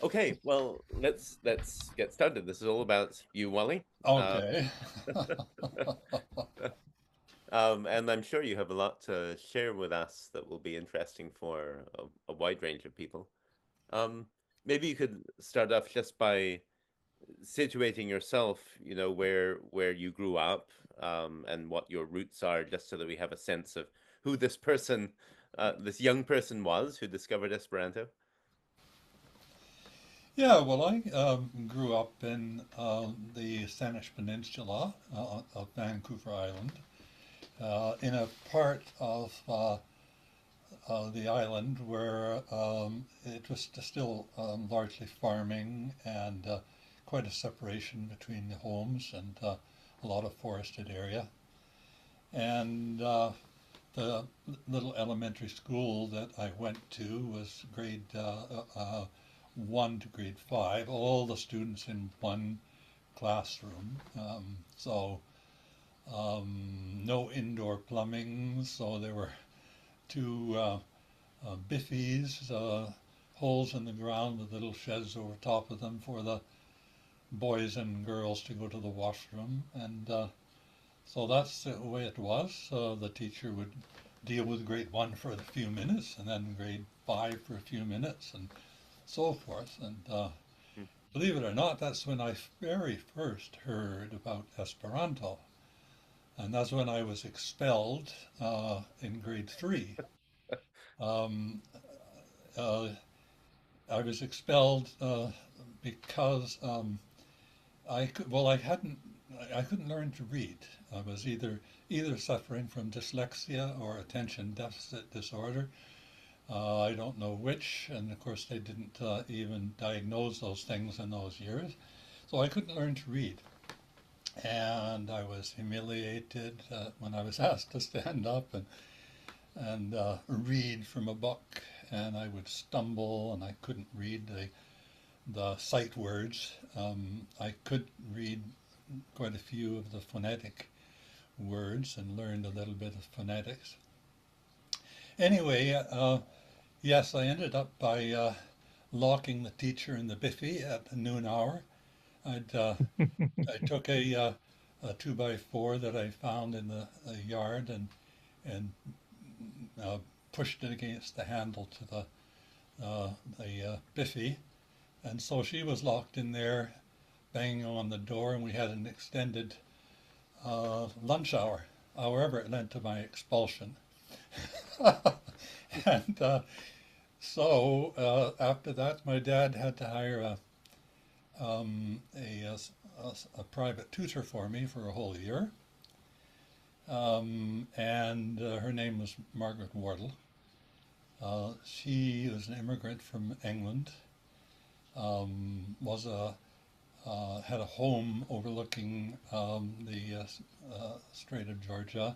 Okay, well, let's get started. This is all about you, Wally. Uh, Okay. and I'm sure you have a lot to share with us that will be interesting for a wide range of people. Um, Maybe you could start off just by situating yourself, where you grew up, and what your roots are, just so that we have a sense of who this person, this young person was who discovered Esperanto. Yeah, well, I grew up in the Spanish Peninsula of Vancouver Island, in a part of the island where it was still largely farming and quite a separation between the homes and a lot of forested area. And the little elementary school that I went to was grade 1 to grade 5, all the students in one classroom. No indoor plumbing, so there were two biffies, holes in the ground with little sheds over top of them for the boys and girls to go to the washroom. And so that's the way it was. The teacher would deal with grade 1 for a few minutes, and then grade 5 for a few minutes, and so forth. And Mm. believe it or not, that's when I very first heard about Esperanto. And that's when I was expelled in grade 3. Um, uh, I was expelled because I couldn't learn to read. I was either suffering from dyslexia or attention deficit disorder. I don't know which, and of course they didn't even diagnose those things in those years. So I couldn't learn to read, and I was humiliated when I was asked to stand up and read from a book, and I would stumble, and I couldn't read the sight words. I could read quite a few of the phonetic words and learned a little bit of phonetics. Anyway, yes, I ended up by locking the teacher in the biffy at the noon hour. I'd, uh, I took a 2x4 that I found in the yard and pushed it against the handle to the biffy. And so she was locked in there, banging on the door, and we had an extended lunch hour. However, it led to my expulsion. and after that, my dad had to hire a private tutor for me for a whole year. And her name was Margaret Wardle. She was an immigrant from England, was a had a home overlooking the Strait of Georgia,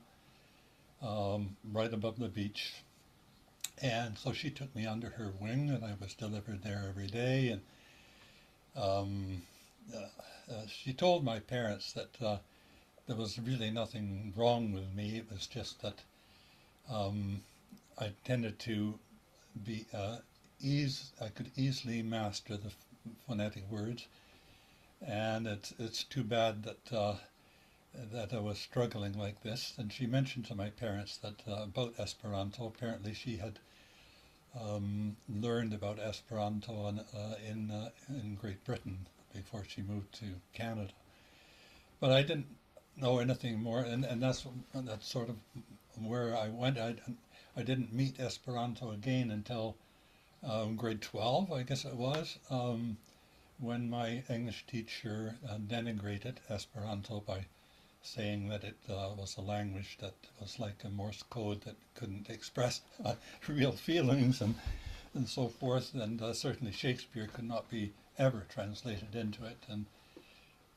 right above the beach. And so she took me under her wing, and I was delivered there every day. And um, she told my parents that there was really nothing wrong with me. It was just that um, I tended to be I could easily master the phonetic words, and it's too bad that I was struggling like this. And she mentioned to my parents that about Esperanto. Apparently, she had learned about Esperanto in Great Britain before she moved to Canada. But I didn't know anything more, and that's sort of where I went. I didn't meet Esperanto again until grade 12, I guess it was, when my English teacher denigrated Esperanto by saying that it was a language that was like a Morse code that couldn't express real feelings and so forth. And certainly Shakespeare could not be ever translated into it.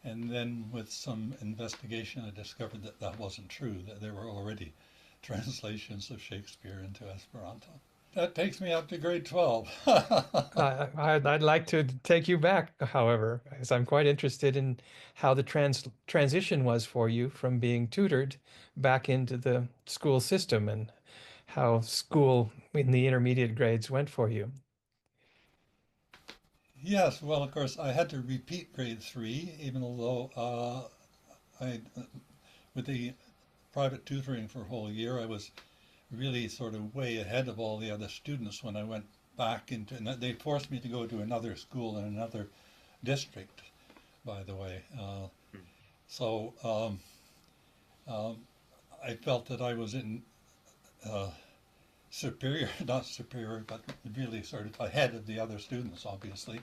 And then with some investigation, I discovered that that wasn't true, that there were already translations of Shakespeare into Esperanto. That takes me up to grade 12. I'd like to take you back, however, as I'm quite interested in how the transition was for you from being tutored back into the school system and how school in the intermediate grades went for you. Yes, well, of course, I had to repeat grade three, even though with the private tutoring for a whole year, I was really sort of way ahead of all the other students when I went back into, and they forced me to go to another school in another district, by the way. Hmm. So um, I felt that I was in uh, superior, not superior, but really sort of ahead of the other students, obviously.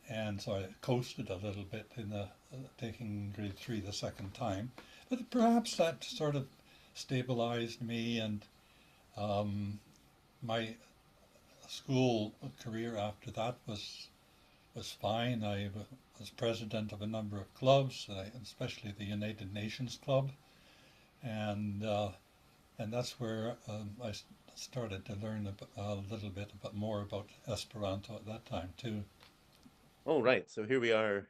And so I coasted a little bit in the taking grade three the second time. But perhaps that sort of stabilized me, and um, my school career after that was fine. Was president of a number of clubs, especially the United Nations Club, and uh, and that's where I started to learn a little bit more about Esperanto at that time too. Oh, right. So here we are.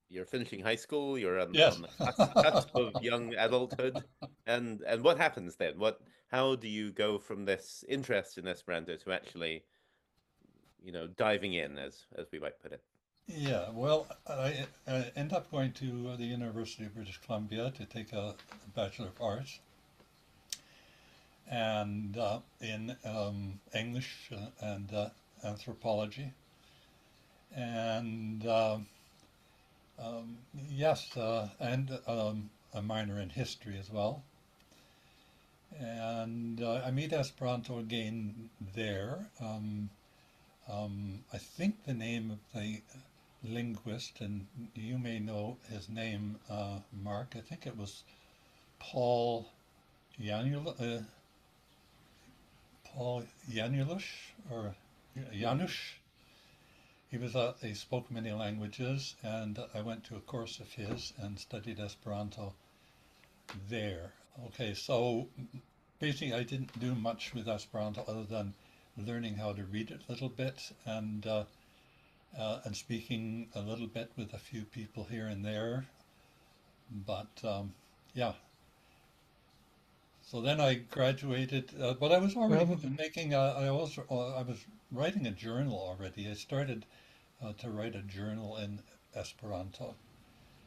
You're finishing high school. You're on Yes. the cusp of young adulthood, and what happens then? How do you go from this interest in Esperanto to actually, diving in, as we might put it? Yeah, well, I ended up going to the University of British Columbia to take a Bachelor of Arts and in English and anthropology, and um, yes, and a minor in history as well. And I meet Esperanto again there. I think the name of the linguist, and you may know his name, Mark. I think it was Paul Janul, Paul Janusz or Janusz. He spoke many languages, and I went to a course of his and studied Esperanto there. Okay, so basically, I didn't do much with Esperanto other than learning how to read it a little bit and speaking a little bit with a few people here and there. But yeah, so then I graduated, but I was already Well, making. I was writing a journal already. I started to write a journal in Esperanto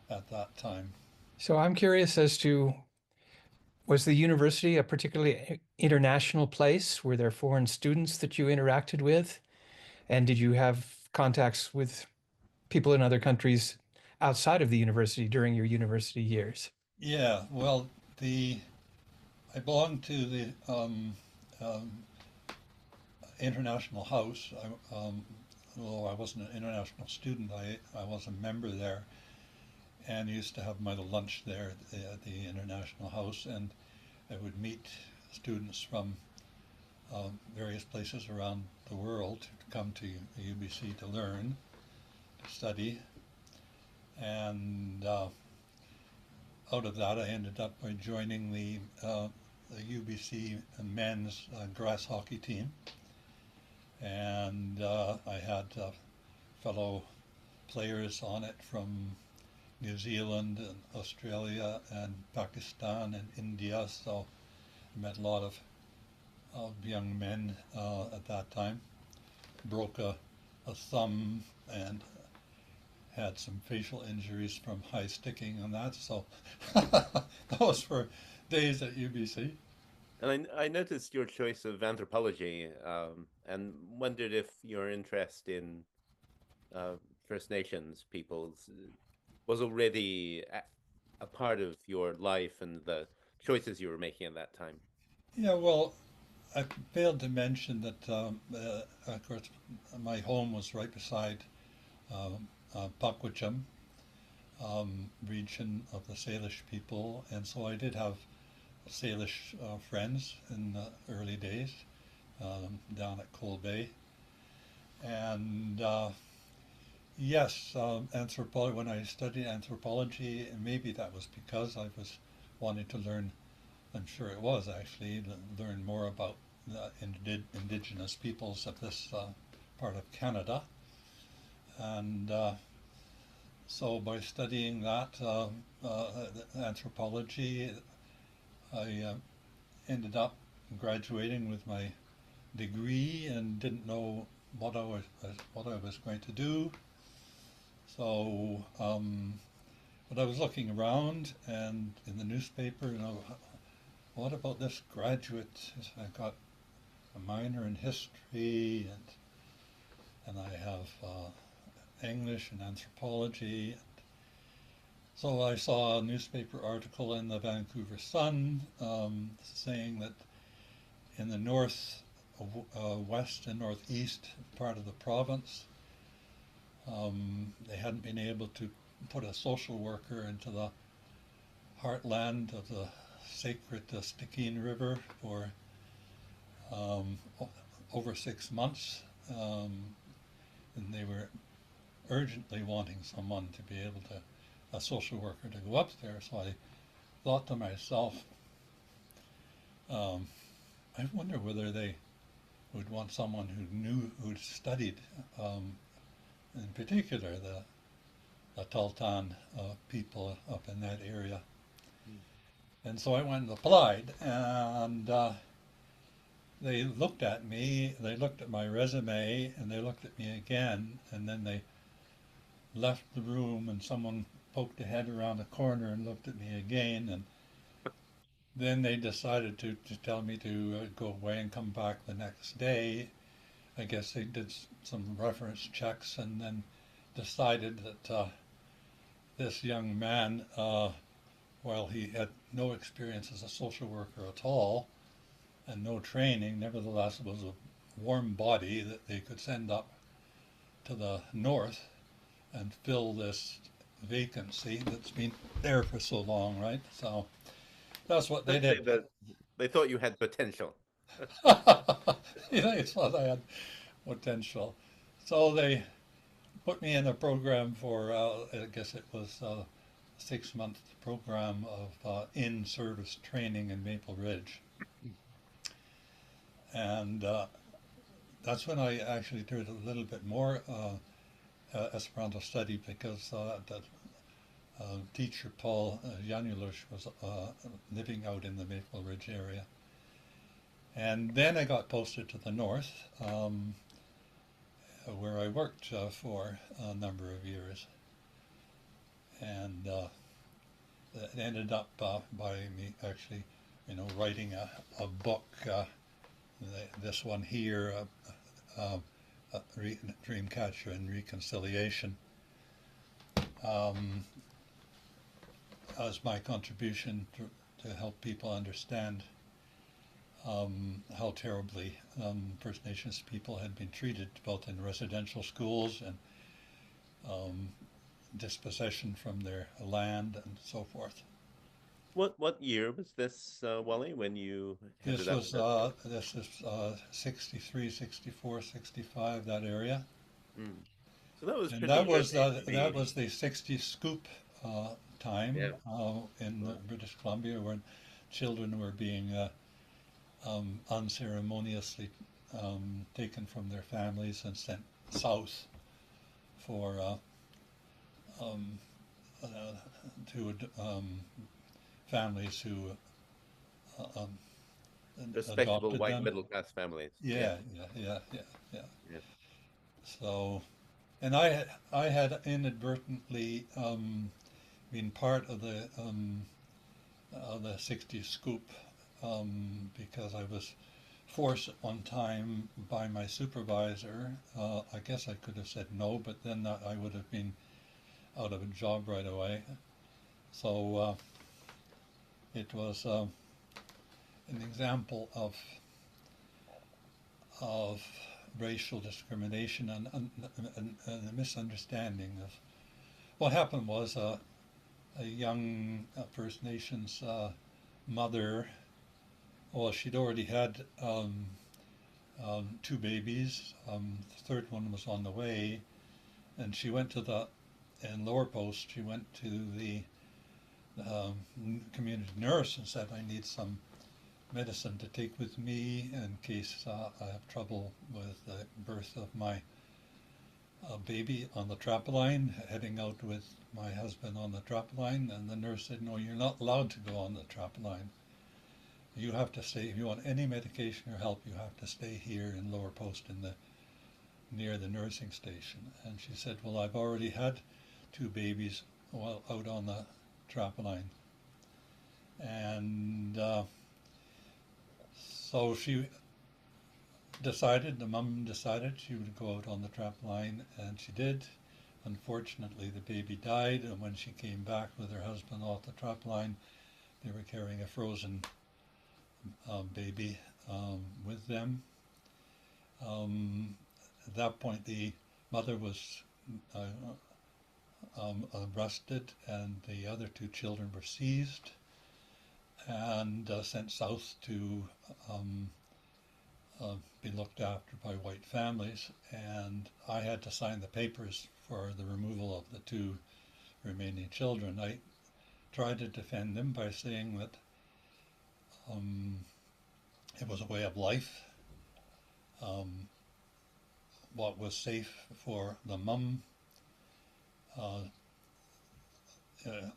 at that time. so I'm curious as to, was the university a particularly international place? Were there foreign students that you interacted with? And did you have contacts with people in other countries outside of the university during your university years? Yeah, well, the I belonged to the um, international house. Although I wasn't an international student, I was a member there and used to have my lunch there at the international house. And I would meet students from various places around the world to come to UBC to learn, to study. And out of that, I ended up by joining the UBC men's grass hockey team. And I had fellow players on it from New Zealand and Australia and Pakistan and India. So I met a lot of young men at that time. Broke a thumb and had some facial injuries from high sticking and that. So those were days at UBC. And I noticed your choice of anthropology, and wondered if your interest in uh, First Nations peoples was already a part of your life and the choices you were making at that time. Yeah, well, I failed to mention that, of course, my home was right beside Pakwacham region of the Salish people, and so I did have Salish friends in the early days down at Coal Bay. And yes, anthropology. When I studied anthropology, maybe that was because I was wanting to learn. I'm sure it was actually learn more about the indigenous peoples of this part of Canada, and so by studying that anthropology, I ended up graduating with my degree and didn't know what I was going to do. So, but I was looking around, and in the newspaper, what about this graduate? I got a minor in history, and I have English and anthropology. So I saw a newspaper article in the Vancouver Sun saying that in the north, west and northeast part of the province, they hadn't been able to put a social worker into the heartland of the sacred Stikine River for um, over 6 months, and they were urgently wanting someone to be able to, a social worker to go up there. So I thought to myself, um, I wonder whether they would want someone who'd studied, um, in particular, the Tahltan people up in that area. Mm. And so I went and applied, and they looked at me, they looked at my resume, and they looked at me again, and then they left the room, and someone poked a head around the corner and looked at me again, and then they decided to tell me to go away and come back the next day. I guess they did some reference checks and then decided that this young man, while he had no experience as a social worker at all and no training, nevertheless was a warm body that they could send up to the north and fill this vacancy that's been there for so long, right? So that's what they Let's say did. that they thought you had potential. They thought I had potential. So they put me in a program for, I guess it was a 6 month program of in-service training in Maple Ridge. And that's when I actually did a little bit more Esperanto study because the teacher Paul Janulush was living out in the Maple Ridge area. And then I got posted to the north, where I worked for a number of years. And it ended up by me actually, writing a book, this one here, Dreamcatcher and Reconciliation, um, as my contribution to help people understand how terribly First Nations people had been treated, both in residential schools and um, dispossession from their land and so forth. What year was this, Wally, when you This headed up was that? this is 63, 64, 65, that area, Mm. So that was and pretty early to that be. was the 60 scoop Yeah. time in Wow. British Columbia when children were being unceremoniously taken from their families and sent south for um, uh, to families who uh, um, Respectable adopted white them. middle class families. Yeah. Yeah, yeah, yeah, yeah, yeah. Yeah. So, and I had inadvertently been part of the 60 scoop because I was forced at one time by my supervisor. I guess I could have said no, but then I would have been out of a job right away. So it was an example of racial discrimination and a misunderstanding of what happened was a young First Nations mother. Well, she'd already had two babies. The third one was on the way, and she went to the in Lower Post. She went to the community nurse and said, "I need some medicine to take with me in case I have trouble with the birth of my baby on the trap line, heading out with my husband on the trap line." And the nurse said, "No, you're not allowed to go on the trap line. You have to stay. If you want any medication or help, you have to stay here in Lower Post in the near the nursing station. And she said, well, I've already had two babies while out on the trapline. And so the mum decided she would go out on the trap line, and she did. Unfortunately, the baby died, and when she came back with her husband off the trap line, they were carrying a frozen baby with them. At that point, the mother was uh, arrested, and the other two children were seized and sent south to um, be looked after by white families. And I had to sign the papers for the removal of the two remaining children. I tried to defend them by saying that um, it was a way of life. Um, what was safe for the mum uh,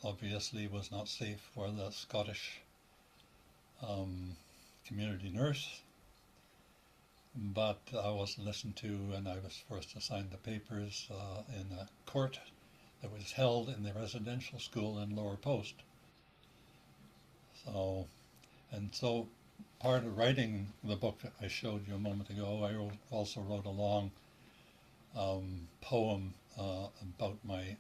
obviously was not safe for the Scottish um, community nurse, but I wasn't listened to, and I was forced to sign the papers in a court that was held in the residential school in Lower Post. So, and so part of writing the book that I showed you a moment ago, I also wrote a long poem about my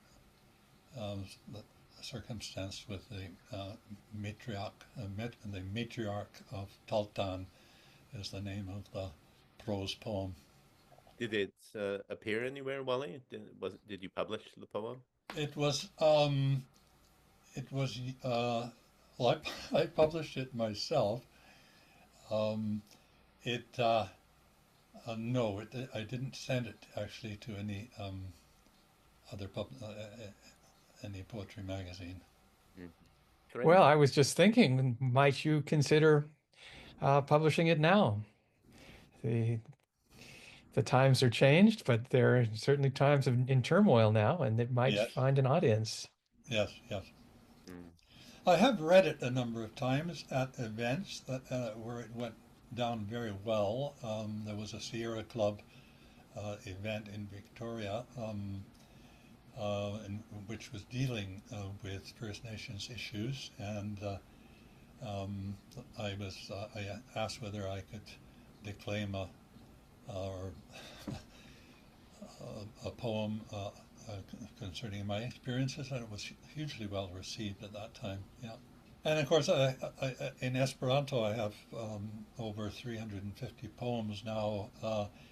the circumstance with the the matriarch of Taltan is the name of the prose poem. Did it appear anywhere, Wally? Did you publish the poem? It was it was well, I published it myself. Um, it no, I didn't send it actually to any other any poetry magazine. Mhm. Great. Well, I was just thinking, might you consider publishing it now? The the times are changed, but there are certainly times in turmoil now, and it might Yes, find an audience. yes, yes. Mm. I have read it a number of times at events that where it went down very well. There was a Sierra Club event in Victoria, which was dealing with First Nations issues, and um, I asked whether I could declaim or a poem concerning my experiences, and it was hugely well received at that time. Yeah. And of course, in Esperanto, I have over 350 poems now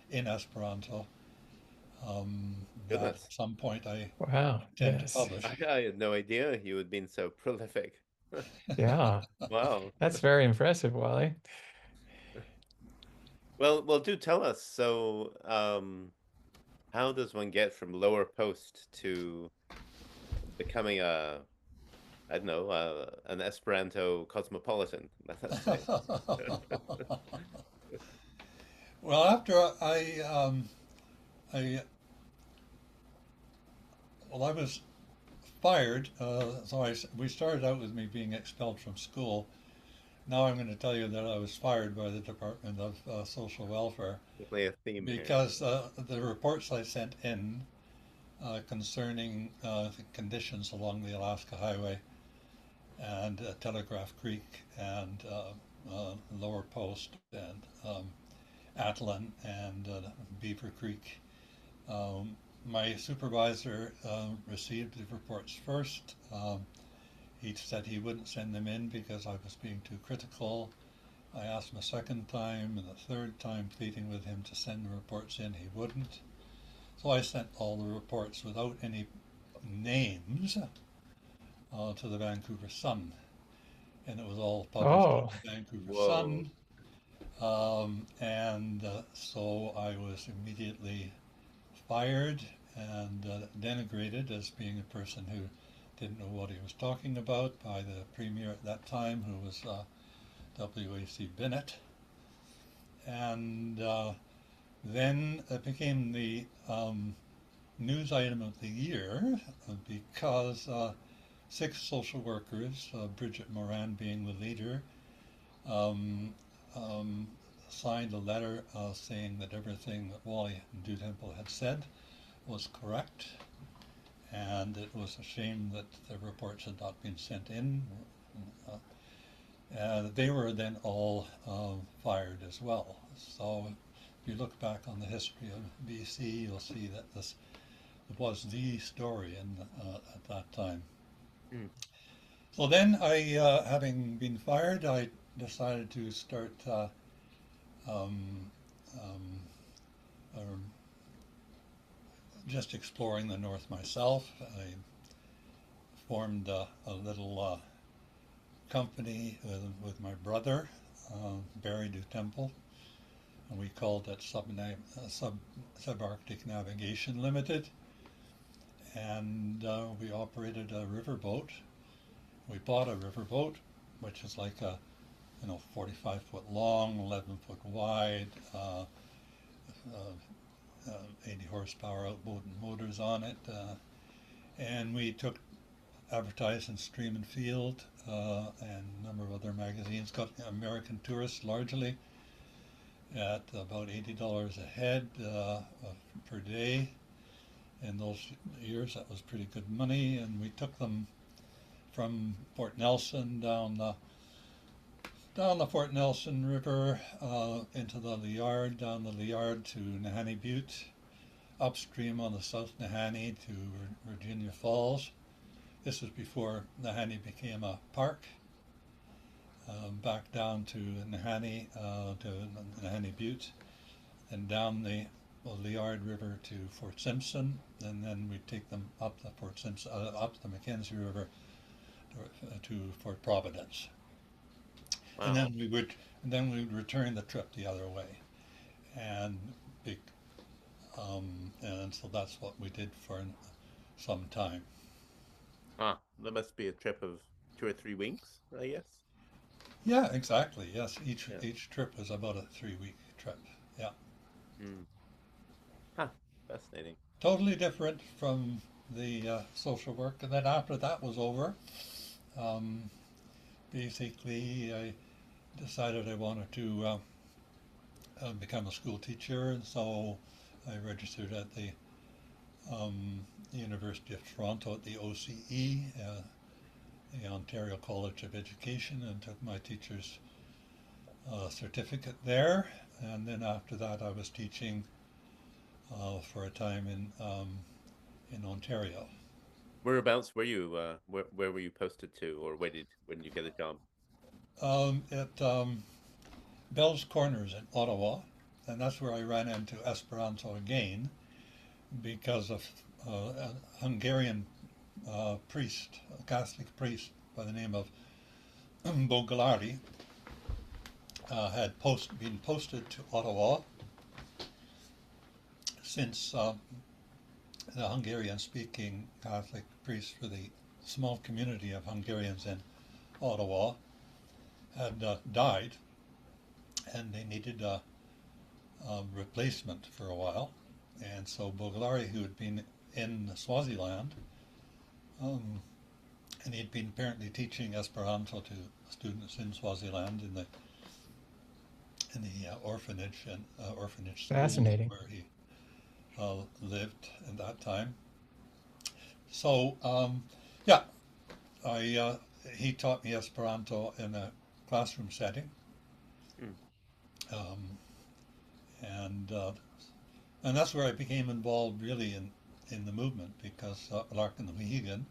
in Esperanto that Goodness. at some point I Wow. intend to Yes. publish. I had no idea you had been so prolific. Yeah. Wow. That's very impressive, Wally. Well, do tell us. So, how does one get from lower post to becoming I don't know, an Esperanto cosmopolitan, let's say? Well, after I well, I was fired. We started out with me being expelled from school. Now I'm going to tell you that I was fired by the Department of Social Welfare Definitely a theme here. because the reports I sent in concerning the conditions along the Alaska Highway and Telegraph Creek and Lower Post and Atlin and Beaver Creek. Um, my supervisor received the reports first. He said he wouldn't send them in because I was being too critical. I asked him a second time and a third time, pleading with him to send the reports in. He wouldn't. So I sent all the reports without any names to the Vancouver Sun, and it was all published Oh, in the Vancouver Whoa. Sun. And so I was immediately fired and denigrated as being a person who didn't know what he was talking about by the premier at that time, who was W.A.C. Bennett. And then it became the news item of the year because six social workers, Bridget Moran being the leader, um, um, signed a letter saying that everything that Wally and Do Temple had said was correct, and it was a shame that the reports had not been sent in. Uh, and they were then all fired as well. So if you look back on the history of BC, you'll see that this was the story at that time. Mm. So then having been fired, I decided to start um, um, uh, just exploring the North myself. I formed a little company with my brother, Barry Du Temple, and we called it Subarctic Navigation Limited. And we operated a riverboat. We bought a riverboat, which is like a 45-foot long, 11-foot wide, uh, 80 horsepower outboard motors on it. And we took advertised in Stream and Field and a number of other magazines. Got American tourists largely at about $80 a head per day. In those years, that was pretty good money, and we took them from Fort Nelson down the Fort Nelson River into the Liard, down the Liard to Nahanni Butte, upstream on the South Nahanni to Virginia Falls. This was before Nahanni became a park. Back down to Nahanni, to Nahanni Butte, and down the Liard River to Fort Simpson, and then we'd take them up the Fort Simpson, up the Mackenzie River to Fort Providence, and Wow. then we'd return the trip the other way, and be, and so that's what we did for some time. Ah, that must be a trip of 2 or 3 weeks, I guess. Yeah, exactly. Yes, Yeah. each trip was about a 3 week trip. Yeah, Mm. Huh. Fascinating. totally different from the social work. And then after that was over, um, basically I decided I wanted to become a school teacher, and so I registered at the University of Toronto at the OCE, the Ontario College of Education, and took my teacher's certificate there. And then after that, I was teaching for a time in Ontario. Whereabouts were you? Where were you posted to, or when did you get a job? At Bell's Corners in Ottawa, and that's where I ran into Esperanto again because of a Hungarian priest, a Catholic priest by the name of Bogalari, had been posted to Ottawa since the Hungarian-speaking Catholic priest for the small community of Hungarians in Ottawa had died, and they needed a replacement for a while. And so Boglari, who had been in Swaziland, um, and he'd been apparently teaching Esperanto to students in Swaziland in the orphanage schools Fascinating. where he lived at that time. So yeah, I he taught me Esperanto in a classroom setting, Mm. um, and uh, and that's where I became involved really in the movement because Larkin and Mohegan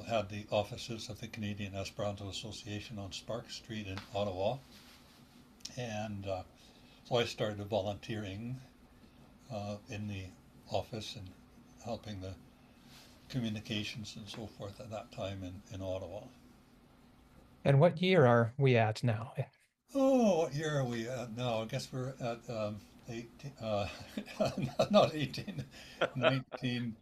had the offices of the Canadian Esperanto Association on Spark Street in Ottawa, and so I started volunteering in the office and helping the communications and so forth at that time in Ottawa. And what year are we at now? Oh, what year are we at now? I guess we're at 18, not 18, 19,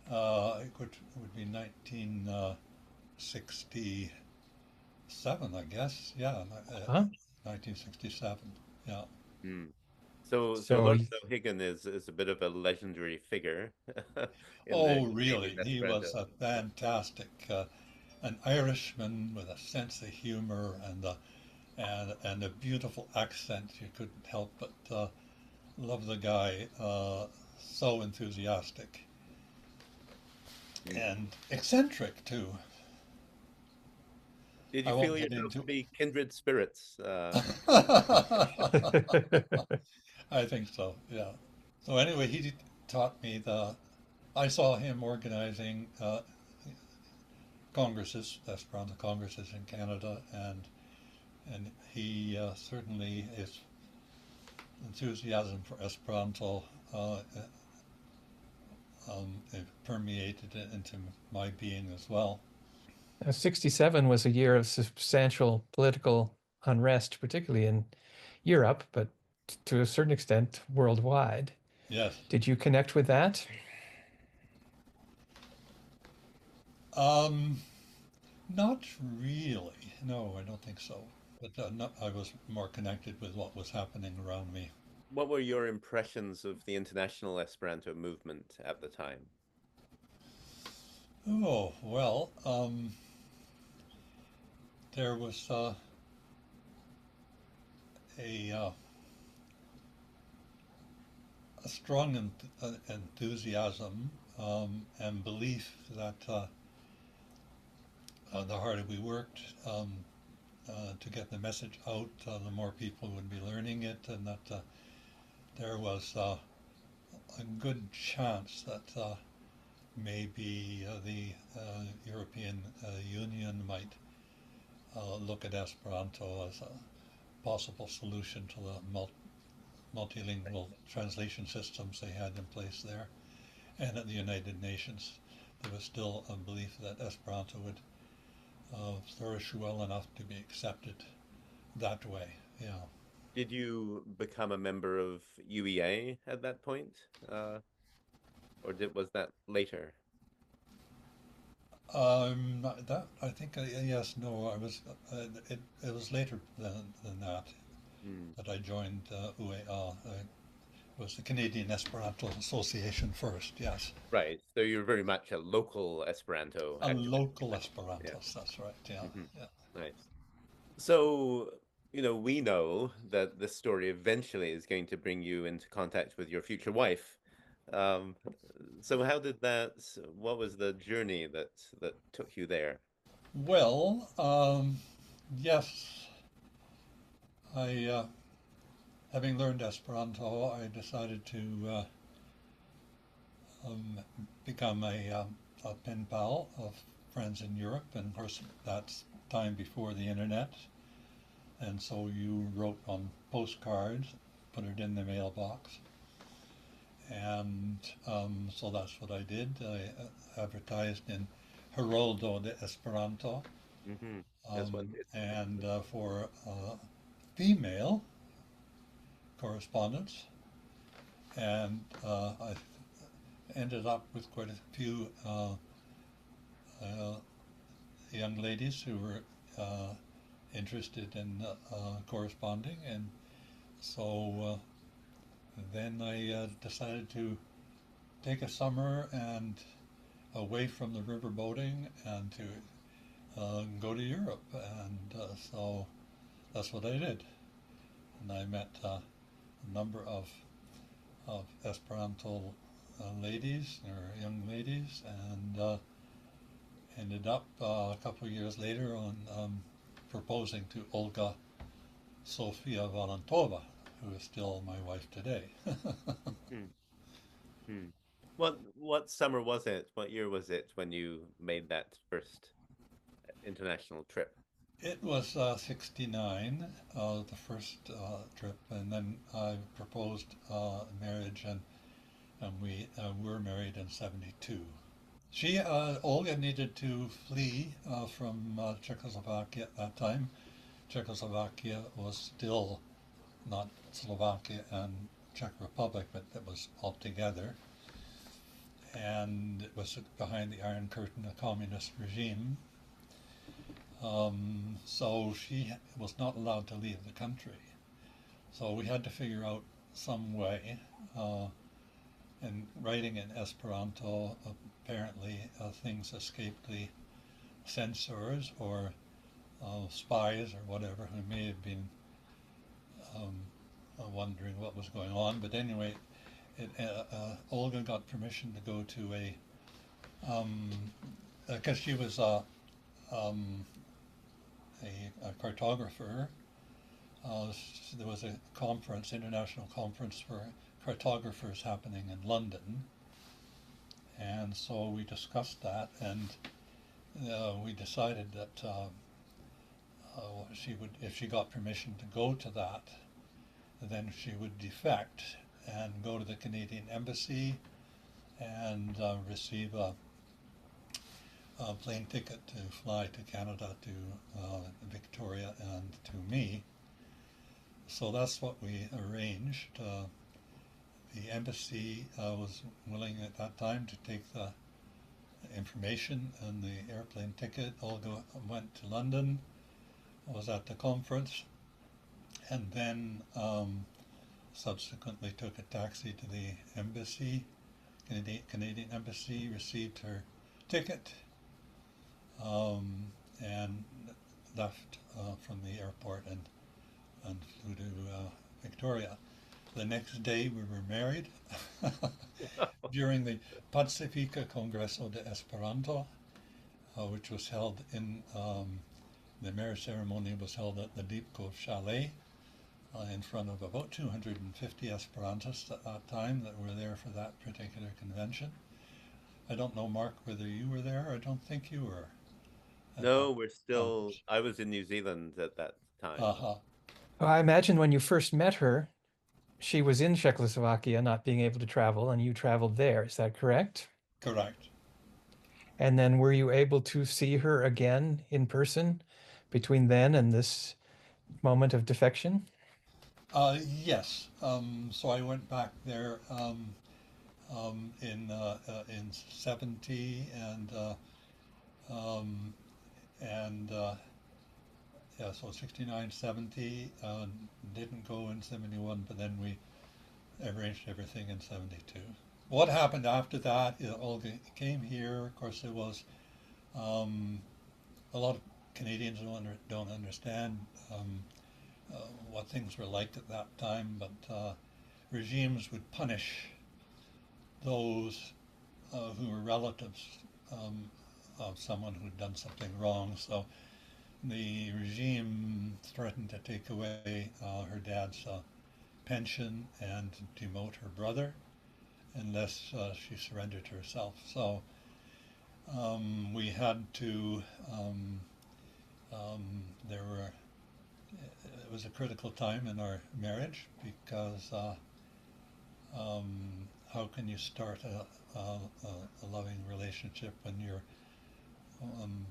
it would be 1967, I guess. Yeah, Huh? 1967. Yeah. Mm. So So, Lord O'Higgin is a bit of a legendary figure in the Oh, Canadian really? He Esperanto. was a fantastic, an Irishman with a sense of humor and and a beautiful accent. You couldn't help but love the guy. So enthusiastic Mm. and eccentric too. Did I you won't feel get yourself to into. be kindred spirits? I think so. Yeah. So anyway, taught me the. I saw him organizing congresses, Esperanto congresses in Canada, and he certainly his enthusiasm for Esperanto it permeated it into my being as well. 67 was a year of substantial political unrest, particularly in Europe, but to a certain extent worldwide. Yes. Did you connect with that? Um, Not really. No, I don't think so. But no, I was more connected with what was happening around me. What were your impressions of the international Esperanto movement at the time? Oh, well, there was a, uh, a strong enthusiasm and belief that the harder we worked to get the message out, the more people would be learning it, and that there was a good chance that maybe the European Union might look at Esperanto as a possible solution to the multilingual translation systems they had in place there. And at the United Nations, there was still a belief that Esperanto would flourish well enough to be accepted that way. Yeah. Did you become a member of UEA at that point? Or was that later? That I think yes, no, I was. It was later than Hmm. that I joined UEA. It was the Canadian Esperanto Association first. Yes, Right. So you're very much a local Esperanto a activist. local Yeah. Esperanto. That's right. Yeah, Hmm. yeah. Nice. So, we know that this story eventually is going to bring you into contact with your future wife. Um, so what was the journey that took you there? Well, yes, I having learned Esperanto, I decided to um, become a pen pal of friends in Europe, and of course that's time before the internet. And so you wrote on postcards, put it in the mailbox, and so that's what I did. I advertised in Heroldo de Esperanto, Hmm. As one did. and for female correspondence, and I ended up with quite a few uh, young ladies who were interested in corresponding, and so then I decided to take a summer and away from the river boating and to go to Europe. And so that's what I did. And I met a number of Esperanto ladies or young ladies and ended up a couple of years later on proposing to Olga Sofia Valentova, who is still my wife today. Hmm. Hmm. What summer was it? What year was it when you made that first international trip? It was 69, the first trip, and then I proposed marriage, and we were married in 72. Olga needed to flee from Czechoslovakia at that time. Czechoslovakia was still not Slovakia and Czech Republic, but it was all together. And it was behind the Iron Curtain, a communist regime. So she was not allowed to leave the country. So we had to figure out some way. And writing in Esperanto, apparently things escaped the censors, or spies or whatever who may have been um, wondering what was going on. But anyway, Olga got permission to go to because she was um, a cartographer. There was a conference, international conference for cartographers happening in London, and so we discussed that, and we decided that she would, if she got permission to go to that, then she would defect and go to the Canadian Embassy and receive a plane ticket to fly to Canada to Victoria and to me. So that's what we arranged. The embassy was willing at that time to take the information and the airplane ticket. Olga went to London, was at the conference, and then subsequently took a taxi to the embassy, Canadian embassy, received her ticket, and left from the airport and flew to Victoria. The next day we were married during the Pacifica Congreso de Esperanto, which was held in, the marriage ceremony was held at the Deep Cove Chalet in front of about 250 Esperantists at that time that were there for that particular convention. I don't know, Mark, whether you were there. I don't think you were at that No, we're still. conference. I was in New Zealand at that time. Uh-huh. Well, I imagine when you first met her, she was in Czechoslovakia, not being able to travel, and you traveled there. Is that correct? Correct. And then were you able to see her again in person between then and this moment of defection? Yes. So I went back there in '70 um, and yeah, so 69, 70. Didn't go in '71, but then we arranged everything in '72. What happened after that? Olga came here. Of course, there was um, a lot of Canadians don't understand what things were like at that time, but regimes would punish those who were relatives um, of someone who'd done something wrong. So the regime threatened to take away her dad's pension and demote her brother unless she surrendered herself. So we had to, um, there were, it was a critical time in our marriage because how can you start a loving relationship when your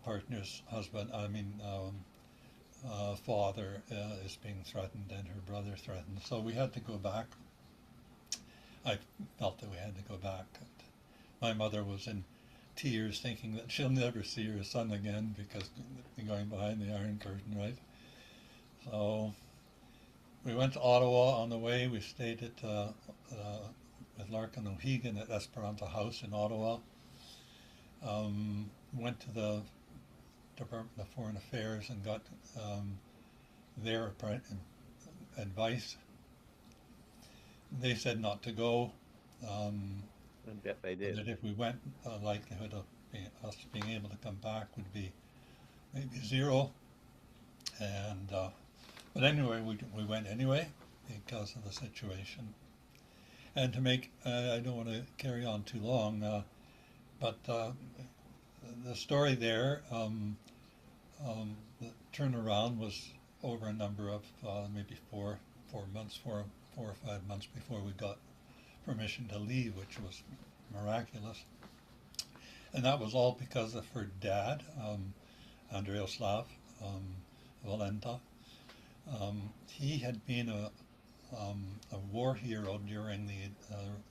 partner's husband, father is being threatened and her brother threatened? So we had to go back. I felt that we had to go back. My mother was in tears, thinking that she'll never see her son again because going behind the Iron Curtain, right? So we went to Ottawa. On the way, we stayed at with Larkin O'Hegan at Esperanto House in Ottawa. Went to the Department of Foreign Affairs and got their advice. They said not to go. I bet they did. That if we went, likelihood of us being able to come back would be maybe zero. And but anyway, we went anyway because of the situation. And to make, I don't want to carry on too long, but the story there, the turnaround was over a number of maybe 4 months, 4 or 5 months before we got permission to leave, which was miraculous. And that was all because of her dad, Andreoslav Valenta. He had been a war hero during the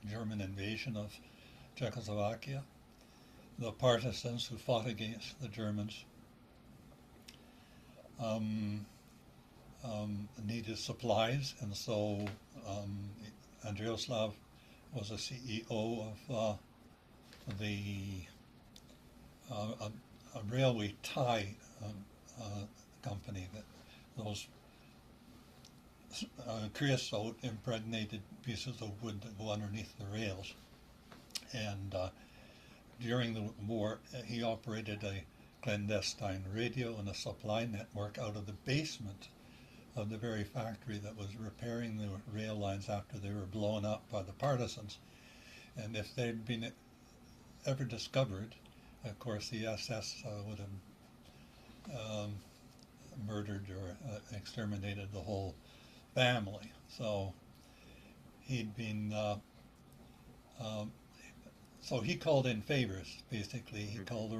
German invasion of Czechoslovakia. The partisans who fought against the Germans needed supplies, and so Andreoslav was a CEO of the a railway tie company that those creosote impregnated pieces of wood that go underneath the rails. And during the war, he operated a clandestine radio and a supply network out of the basement of the very factory that was repairing the rail lines after they were blown up by the partisans. And if they'd been ever discovered, of course, the SS would have murdered or exterminated the whole family. So he'd been um, so he called in favors. Basically, he Mm. called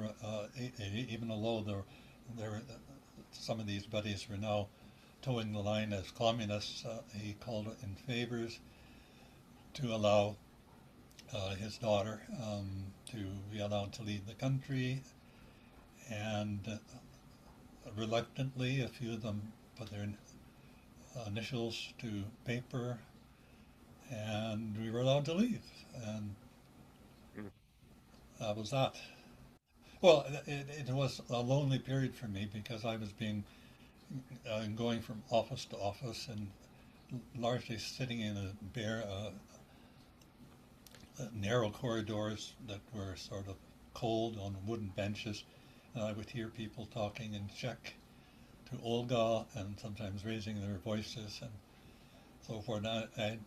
even though there some of these buddies were now towing the line as communists. He called in favors to allow his daughter to be allowed to leave the country, and reluctantly, a few of them put their initials to paper, and we were allowed to leave, and Mm. that was that. Well, it was a lonely period for me because I was being going from office to office and largely sitting in a bare, narrow corridors that were sort of cold on wooden benches. And I would hear people talking in Czech to Olga and sometimes raising their voices and so forth. I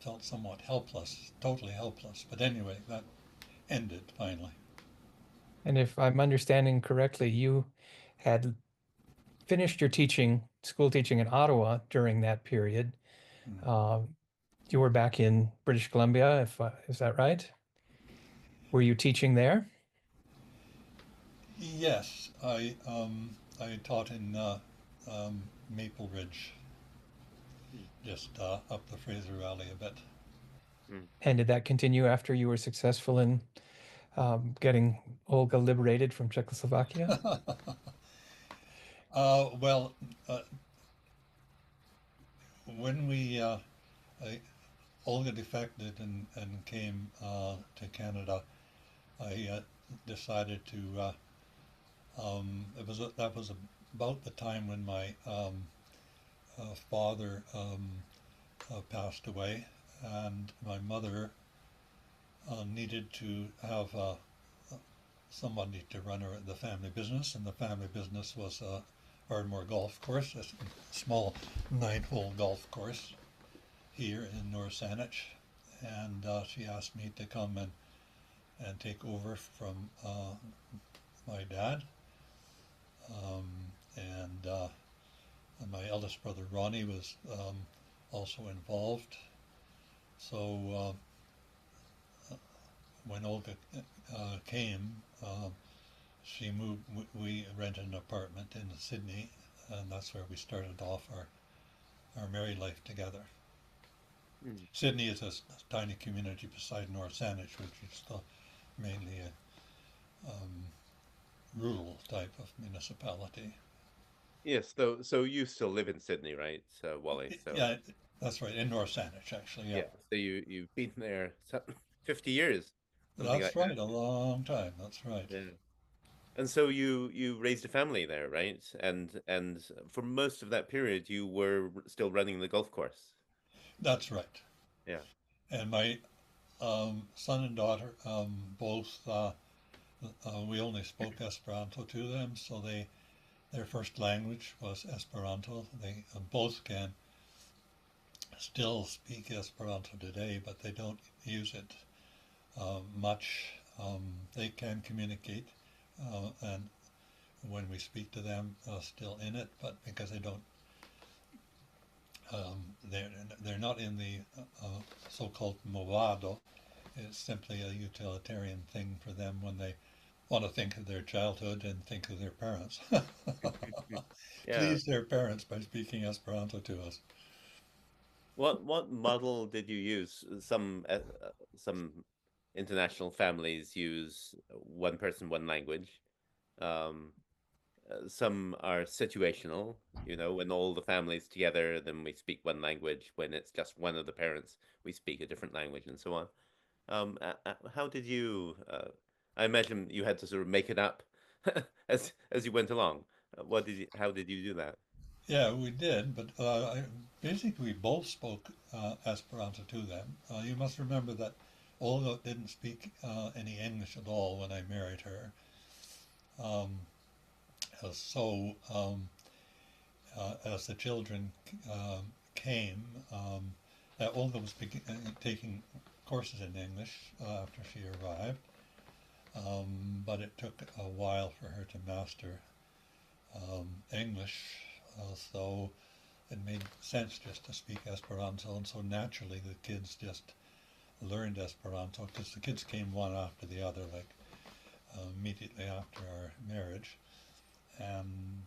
felt somewhat helpless, totally helpless. But anyway, that ended finally. And if I'm understanding correctly, you had finished your teaching, school teaching in Ottawa during that period. Mm. Uh, you were back in British Columbia, if is that right? Were you teaching there? Yes, I taught in Maple Ridge, Mm. just up the Fraser Valley a bit. Mm. And did that continue after you were successful in getting Olga liberated from Czechoslovakia? Well, uh, when I, Olga defected and came to Canada, I decided to. That was about the time when my father passed away, and my mother needed to have somebody to run the family business, and the family business was Ardmore Golf Course, a small 9-hole golf course here in North Saanich, and she asked me to come and take over from my dad, um, and my eldest brother Ronnie was also involved. So when Olga came, she moved. We rented an apartment in Sydney, and that's where we started off our married life together. Mm. Sydney is a tiny community beside North Saanich, which is still mainly a rural type of municipality. Yes, though. So you still live in Sydney, right, Wally? So Yeah, that's right, in North Saanich, actually. Yeah, yeah, so you've been there 50 years, something that's like right. that. A long time. That's right. Yeah. And so you raised a family there, right? And for most of that period, you were still running the golf course. That's right. Yeah. And my son and daughter both. We only spoke Esperanto to them, so their first language was Esperanto. They both can still speak Esperanto today, but they don't use it much. They can communicate, and when we speak to them, still in it, but because they don't, they're they're not in the so-called movado. It's simply a utilitarian thing for them when they want to think of their childhood and think of their parents. Yeah. Please their parents by speaking Esperanto to us. What model did you use? Some international families use one person, one language. Um, some are situational, when all the families together, then we speak one language. When it's just one of the parents, we speak a different language, and so on. How did you? I imagine you had to sort of make it up as you went along. What did you, how did you do that? Yeah, we did, but basically we both spoke Esperanto to them. You must remember that Olga didn't speak any English at all when I married her. Um, so as the children came, Olga was taking courses in English after she arrived, but it took a while for her to master English. So it made sense just to speak Esperanto, and so naturally the kids just learned Esperanto because the kids came one after the other, like immediately after our marriage, and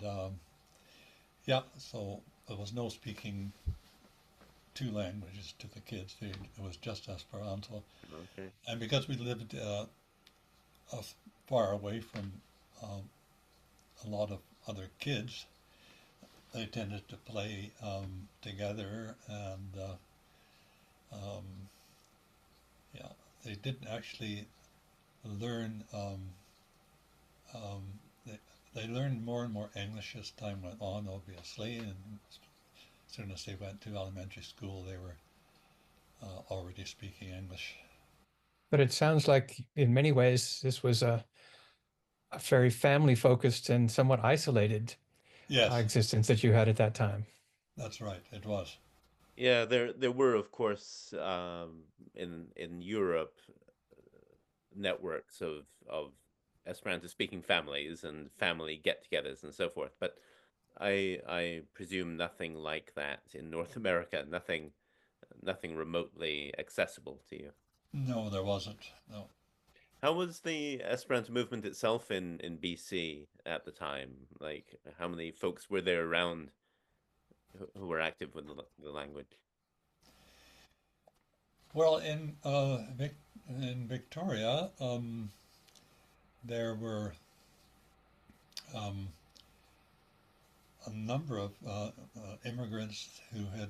yeah, so there was no speaking two languages to the kids. It was just Esperanto, Okay. and because we lived far away from um, a lot of other kids, they tended to play together, and um, yeah, they didn't actually learn. Um, they, they learned more and more English as time went on, obviously, and as soon as they went to elementary school, they were already speaking English. But it sounds like, in many ways, this was a very family focused and somewhat isolated Yes, existence that you had at that time. that's right. It was. Yeah, there were of course in Europe networks of Esperanto speaking families and family get-togethers and so forth, but I presume nothing like that in North America, nothing remotely accessible to you. No, there wasn't. No. How was the Esperanto movement itself in BC at the time? Like, how many folks were there around who were active with the language? Well, in Victoria, there were um, a number of immigrants who had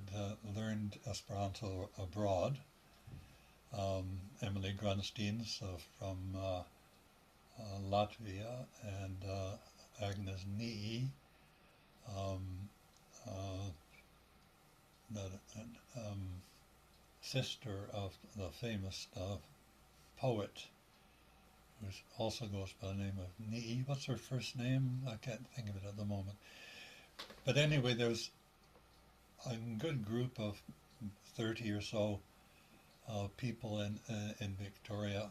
learned Esperanto abroad. Emily Grunsteins from Latvia, and Agnes Nee, um, uh, the sister of the famous poet who also goes by the name of Nee. What's her first name? I can't think of it at the moment. But anyway, there's a good group of 30 or so people in Victoria.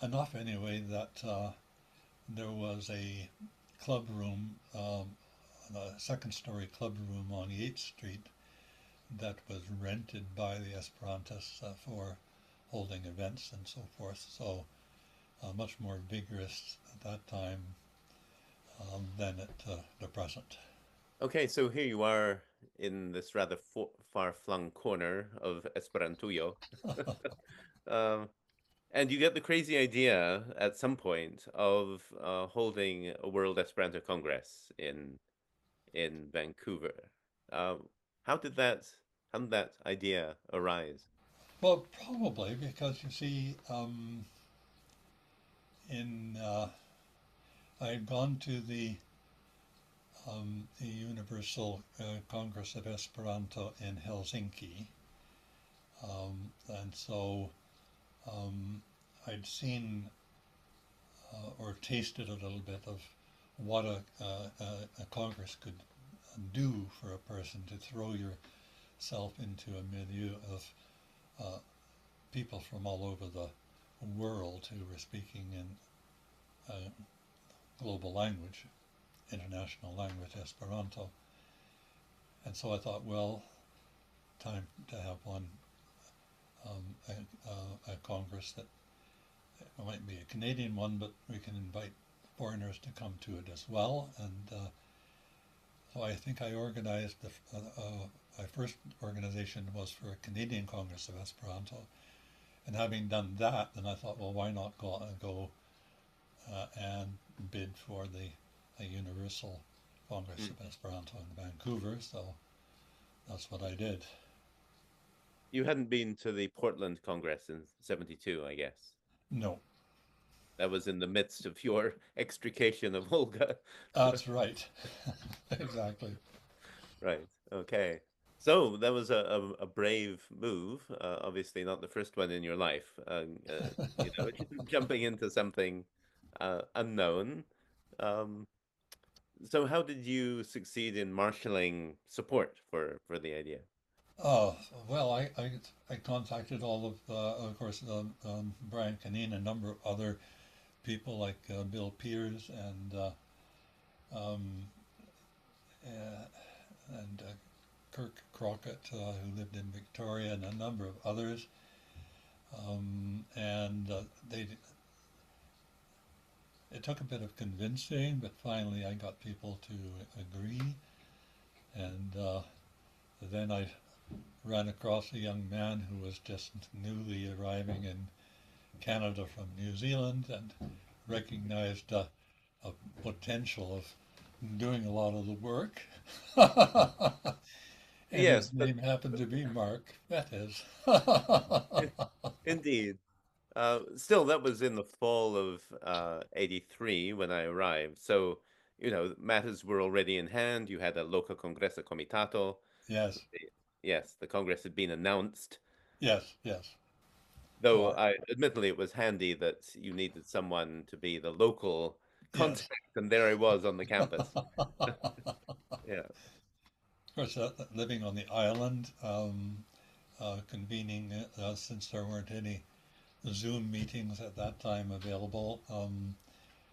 Enough anyway that there was a club room, a second story club room on Yates Street that was rented by the Esperantists for holding events and so forth. So much more vigorous at that time than at the present. Okay, so here you are in this rather far-flung corner of Esperantujo. Um, and you get the crazy idea at some point of holding a World Esperanto Congress in Vancouver. Um, how did that how did that idea arise? Well, probably because you see, in I had gone to the Universal Congress of Esperanto in Helsinki, and so um, I'd seen or tasted a little bit of what a Congress could do for a person to throw yourself into a milieu of uh, people from all over the world who were speaking in a global language, international language, Esperanto. And so I thought, well, time to have one, a Congress that might be a Canadian one, but we can invite foreigners to come to it as well. And so I think I organized my first organization was for a Canadian Congress of Esperanto. And having done that, then I thought, well, why not go and bid for the Universal Congress Hmm. of Esperanto in Vancouver? So that's what I did. You hadn't been to the Portland Congress in '72, I guess. No, That was in the midst of your extrication of Olga. That's right. Exactly. Right. Okay. So that was a brave move. Obviously, not the first one in your life. Jumping into something unknown. Um, so how did you succeed in marshaling support for the idea? Oh, well, I contacted all of course, Brian Canine, a number of other people like Bill Pears um, uh, and Kirk Crockett, who lived in Victoria, and a number of others. And they it took a bit of convincing, but finally I got people to agree. And then I ran across a young man who was just newly arriving in Canada from New Zealand and recognized a potential of doing a lot of the work. And his Yes, but name happened to be Mark Bettis. indeed. Still, that was in the fall of '83 when I arrived. So, matters were already in hand. You had a local Congresso Comitato. Yes, Yes, the Congress had been announced. yes, yes. Though Uh, I admittedly it was handy that you needed someone to be the local yes. contact, and there I was on the campus. Yeah, Of course, living on the island, convening, since there weren't any Zoom meetings at that time available,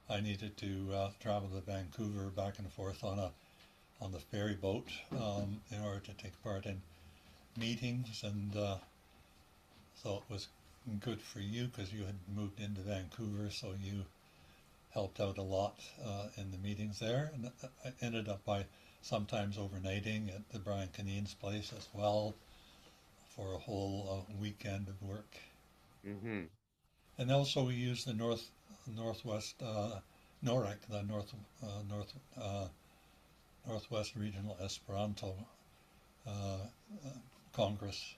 I needed to travel to Vancouver back and forth on the ferry boat in order to take part in meetings, and so it was good for you because you had moved into Vancouver, so you helped out a lot in the meetings there, and I ended up by sometimes overnighting at the Brian Canine's place as well for a whole weekend of work. hmm And also we used the northwest NOREC, the Northwest Regional Esperanto uh, Congress,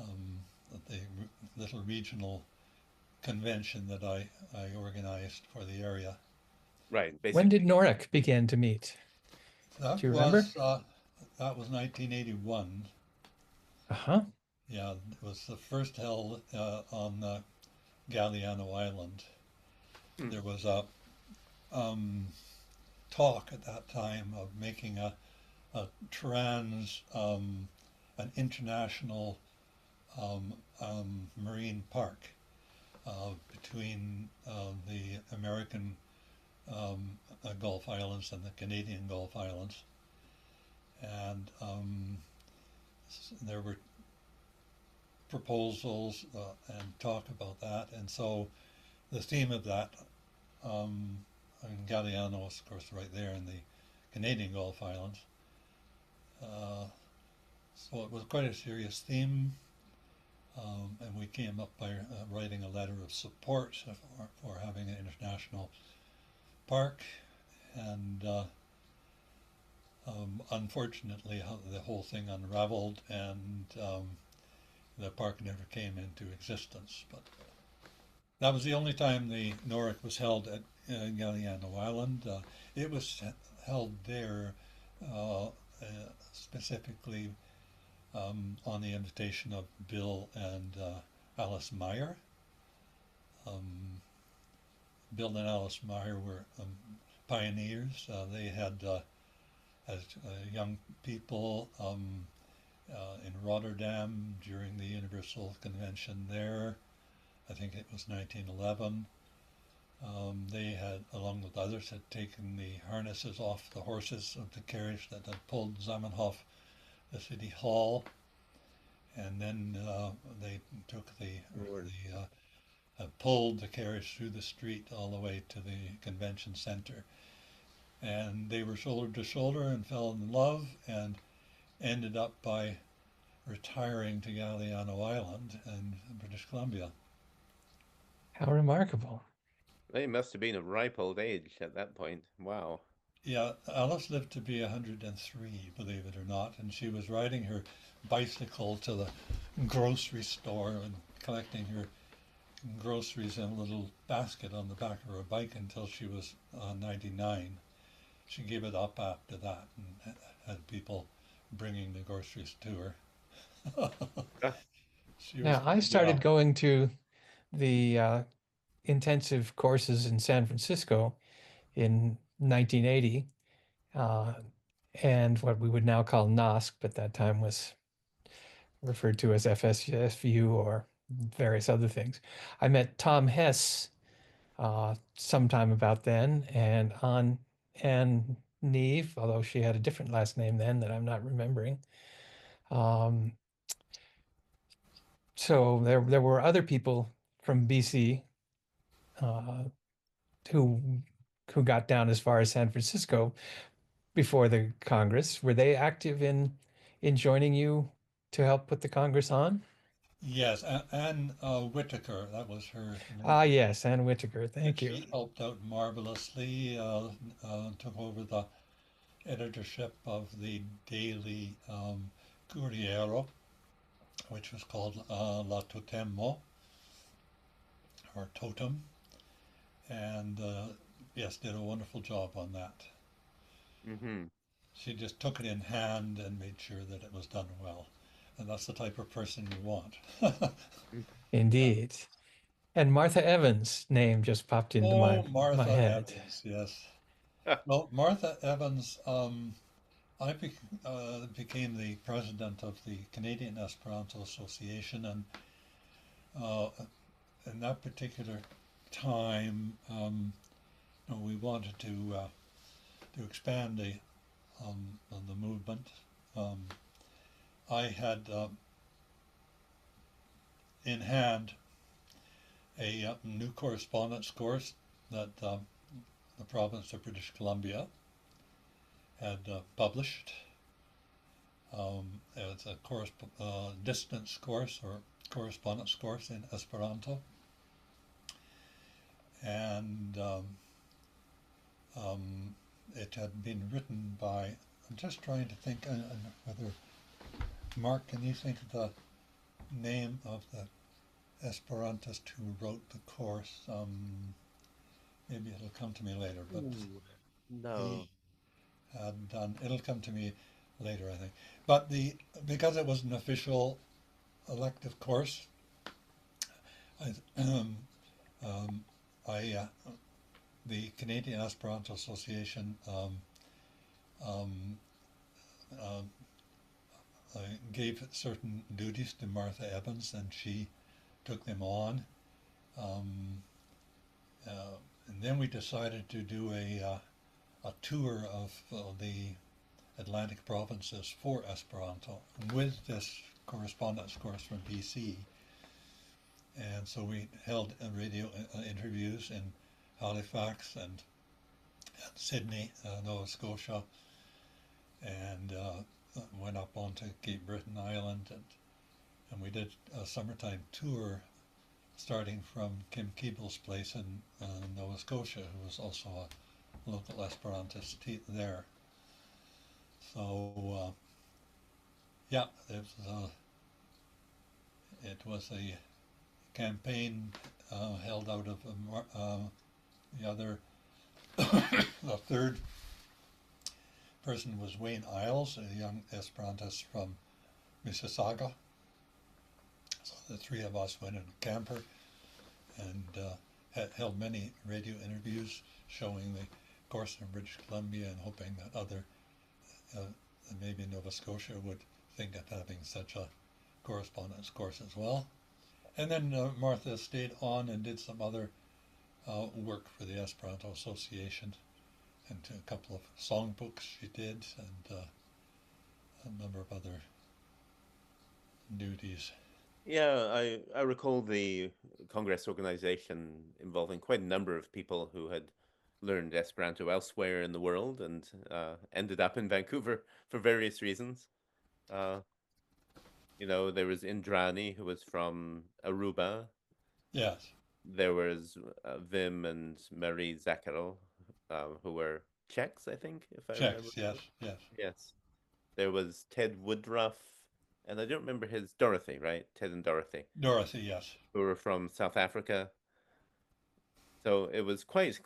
um, the little regional convention that I organized for the area. right. When did Basically, Norik begin to meet? That Do you remember? was 1981. Uh-huh. Yeah, it was the first held on Galliano Island. hmm, There was a um, talk at that time of making a an international marine park between the American Gulf Islands and the Canadian Gulf Islands. And there were proposals and talk about that. And so the theme of that, um, and Galiano was, of course, right there in the Canadian Gulf Islands. Uh, so it was quite a serious theme. And we came up by writing a letter of support for having an international park. And unfortunately, the whole thing unraveled, and the park never came into existence. But that was the only time the NORIC was held at Galiano Island. It was held there uh, specifically on the invitation of Bill and Alice Meyer. Um, Bill and Alice Meyer were pioneers. They had, as young people, in Rotterdam during the Universal Convention there. I think it was 1911. They had, along with others, had taken the harnesses off the horses of the carriage that had pulled Zamenhof, the city hall, and then they took Lord. pulled the carriage through the street all the way to the convention center. And they were shoulder to shoulder and fell in love and ended up by retiring to Galiano Island in British Columbia. How remarkable. They must have been of ripe old age at that point. Wow. Yeah, Alice lived to be 103, believe it or not, and she was riding her bicycle to the grocery store and collecting her groceries in a little basket on the back of her bike until she was 99. She gave it up after that and had people bringing the groceries to her. Ah, She was Now, I pretty started well. going to the intensive courses in San Francisco in 1980, uh, and what we would now call NOSC, but that time was referred to as FSU or various other things. I met Tom Hess sometime about then, and Anne Neve, although she had a different last name then that I'm not remembering. Um, so there were other people from BC uh, who who got down as far as San Francisco before the Congress. Were they active in joining you to help put the Congress on? Yes, Anne Whitaker, that was her name. Ah, yes, Ann Whitaker. And Thank you. she helped out marvelously, took over the editorship of the daily Corriero, which was called La Totemo, or Totem, and yes, did a wonderful job on that. mm-hmm. She just took it in hand and made sure that it was done well. And that's the type of person you want. Yeah. Indeed. And Martha Evans' name just popped into Oh, my Martha head. Evans, yes. Well, Martha Evans, I became the president of the Canadian Esperanto Association, and uh, in that particular time, we wanted to expand the movement. Um, I had in hand a new correspondence course that the province of British Columbia had published. It's a distance course or correspondence course in Esperanto, and um, it had been written by. I'm just trying to think whether Mark, can you think of the name of the Esperantist who wrote the course? Maybe it'll come to me later, but Ooh, he no. had done. It'll come to me later, I think. But the because it was an official elective course, I, um, I the Canadian Esperanto Association um, uh, gave certain duties to Martha Evans, and she took them on. Um, and then we decided to do a tour of the Atlantic provinces for Esperanto with this correspondence course from BC. And so we held radio interviews in Halifax and Sydney, Nova Scotia, and went up onto Cape Breton Island, and we did a summertime tour starting from Kim Keeble's place in Nova Scotia, who was also a local Esperantist there. So yeah, it was a campaign held out of the other. The third person was Wayne Isles, a young Esperantist from Mississauga. So the three of us went in a camper and held many radio interviews showing the course in British Columbia and hoping that other, uh, maybe Nova Scotia, would think of having such a correspondence course as well. And then Martha stayed on and did some other work for the Esperanto Association, and a couple of songbooks she did, and a number of other duties. Yeah, I recall the Congress organization involving quite a number of people who had learned Esperanto elsewhere in the world and ended up in Vancouver for various reasons. Uh, there was Indrani, who was from Aruba. Yes, There was Vim and Marie Zakharov, who were Czechs, I think, if I remember checks. Yes, right. yes, Yes. There was Ted Woodruff, and I don't remember his Dorothy, right? Ted and Dorothy, Dorothy, yes. who were from South Africa. So it was quite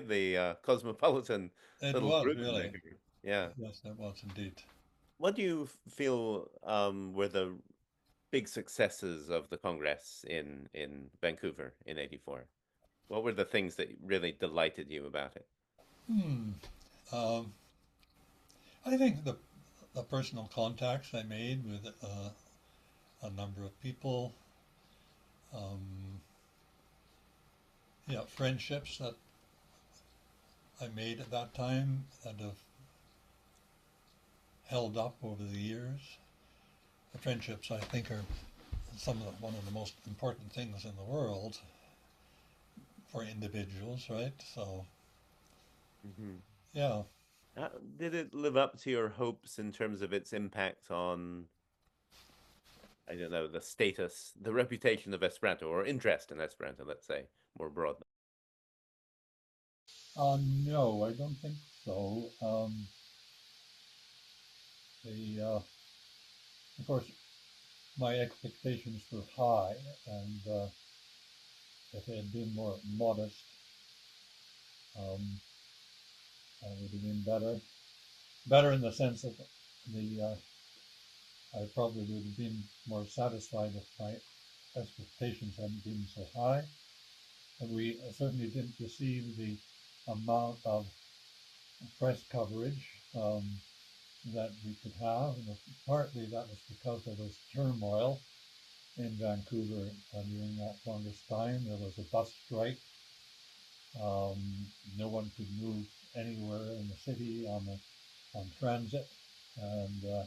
the cosmopolitan It little was group in really. there. Yeah. Yes, it was indeed. What do you feel were the big successes of the Congress in Vancouver in '84? What were the things that really delighted you about it? Hmm. Um, I think the personal contacts I made with a number of people, um, yeah, friendships that I made at that time that have held up over the years. The friendships I think are one of the most important things in the world for individuals, right? So, Hmm. yeah, Did it live up to your hopes in terms of its impact on, I don't know, the status, the reputation of Esperanto, or interest in Esperanto, let's say, more broadly? no, I don't think so. Of course, my expectations were high, and if they had been more modest, um, I would have been better. Better in the sense that I probably would have been more satisfied if my expectations hadn't been so high. And we certainly didn't receive the amount of press coverage that we could have. And partly that was because there was turmoil in Vancouver during that longest time. There was a bus strike. No one could move anywhere in the city on transit, and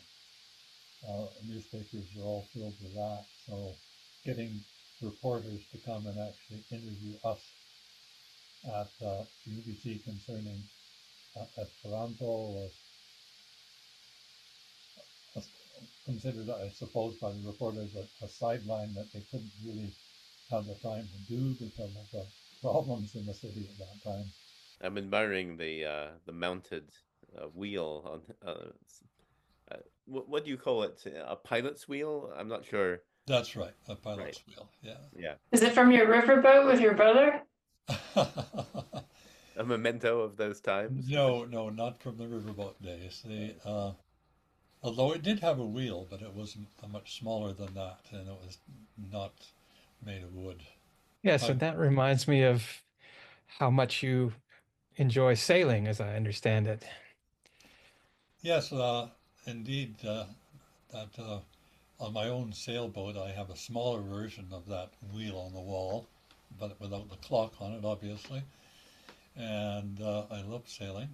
newspapers were all filled with that. So getting reporters to come and actually interview us at UBC concerning Esperanto was considered, I suppose, by the reporters a sideline that they couldn't really have the time to do because of the problems in the city at that time. I'm admiring the mounted wheel on what do you call it? A pilot's wheel? I'm not sure. That's right, a Right. pilot's wheel, yeah. Yeah. Is it from your riverboat with your brother? A memento of those times. No, no, not from the riverboat days. Although it did have a wheel, but it was much smaller than that, and it was not made of wood. Yes, I, and that reminds me of how much you enjoy sailing, as I understand it. yes, indeed, that on my own sailboat, I have a smaller version of that wheel on the wall, but without the clock on it, obviously. And I love sailing.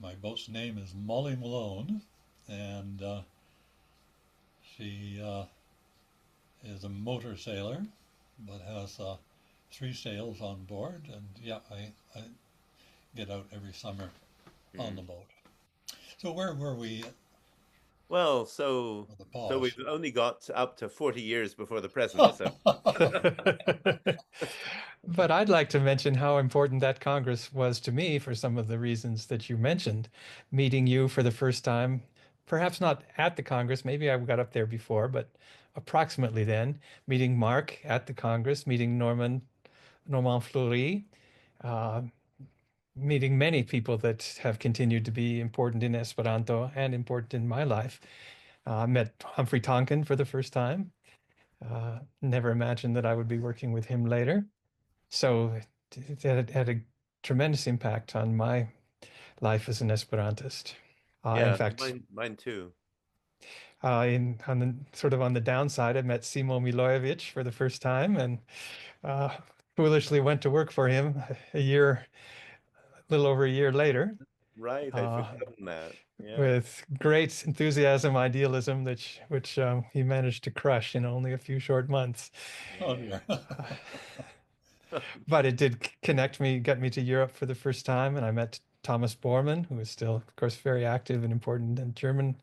My boat's name is Molly Malone, and she is a motor sailor, but has three sails on board. And yeah, I get out every summer on the Hmm. boat. So where were we Well, so with the so pause? we've only got up to 40 years before the present. So But I'd like to mention how important that Congress was to me for some of the reasons that you mentioned. Meeting you for the first time, perhaps not at the Congress, maybe I got up there before, but approximately then. Meeting Mark at the Congress, meeting Normand Fleury, uh, meeting many people that have continued to be important in Esperanto and important in my life. Met Humphrey Tonkin for the first time. Never imagined that I would be working with him later. So it had a tremendous impact on my life as an Esperantist. In yeah, fact, mine too. in on the sort of on the downside, I met Simo Milojevic for the first time, and uh, foolishly went to work for him a little over a year later, Right, I've uh, forgotten that. Yeah. with great enthusiasm, idealism, which he managed to crush in only a few short months. Oh dear. But it did connect me, get me to Europe for the first time, and I met Thomas Bormann, who is still, of course, very active and important in German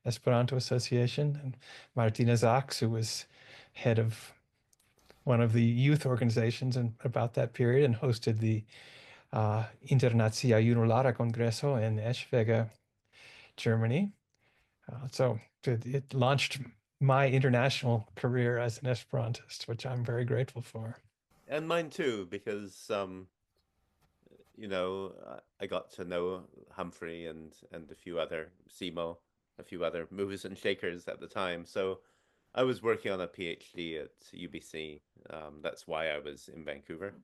Esperanto Association, and Martina Sachs, who was head of one of the youth organizations about that period and hosted the Internazia Junulara Congresso in Eschwege, Germany. So it launched my international career as an Esperantist, which I'm very grateful for. And mine too, because I got to know Humphrey and a few other Simo, a few other movers and shakers at the time. So I was working on a PhD at UBC. That's why I was in Vancouver.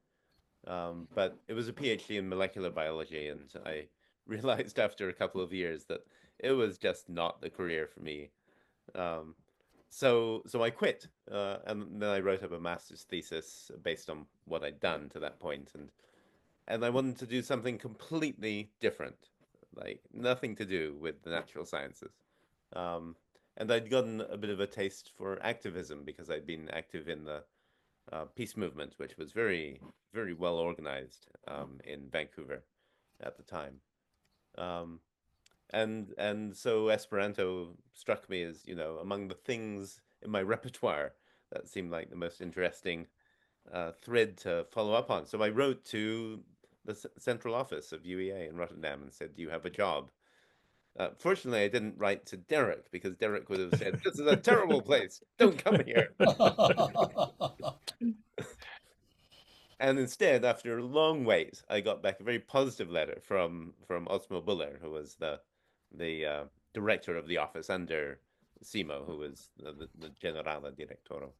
But it was a PhD in molecular biology, and I realized after a couple of years that it was just not the career for me. Um, so I quit, and then I wrote up a master's thesis based on what I'd done to that point, and I wanted to do something completely different, like nothing to do with the natural sciences. Um, and I'd gotten a bit of a taste for activism because I'd been active in the peace movement, which was very, very well organized in Vancouver at the time. Um, and so Esperanto struck me as, among the things in my repertoire that seemed like the most interesting thread to follow up on. So I wrote to the central office of UEA in Rotterdam and said, "Do you have a job?" Fortunately, I didn't write to Derek because Derek would have said, "This is a terrible place. Don't come here." And instead, after a long wait, I got back a very positive letter from Osmo Buller, who was the director of the office under Simo, who was the Generale Directoro,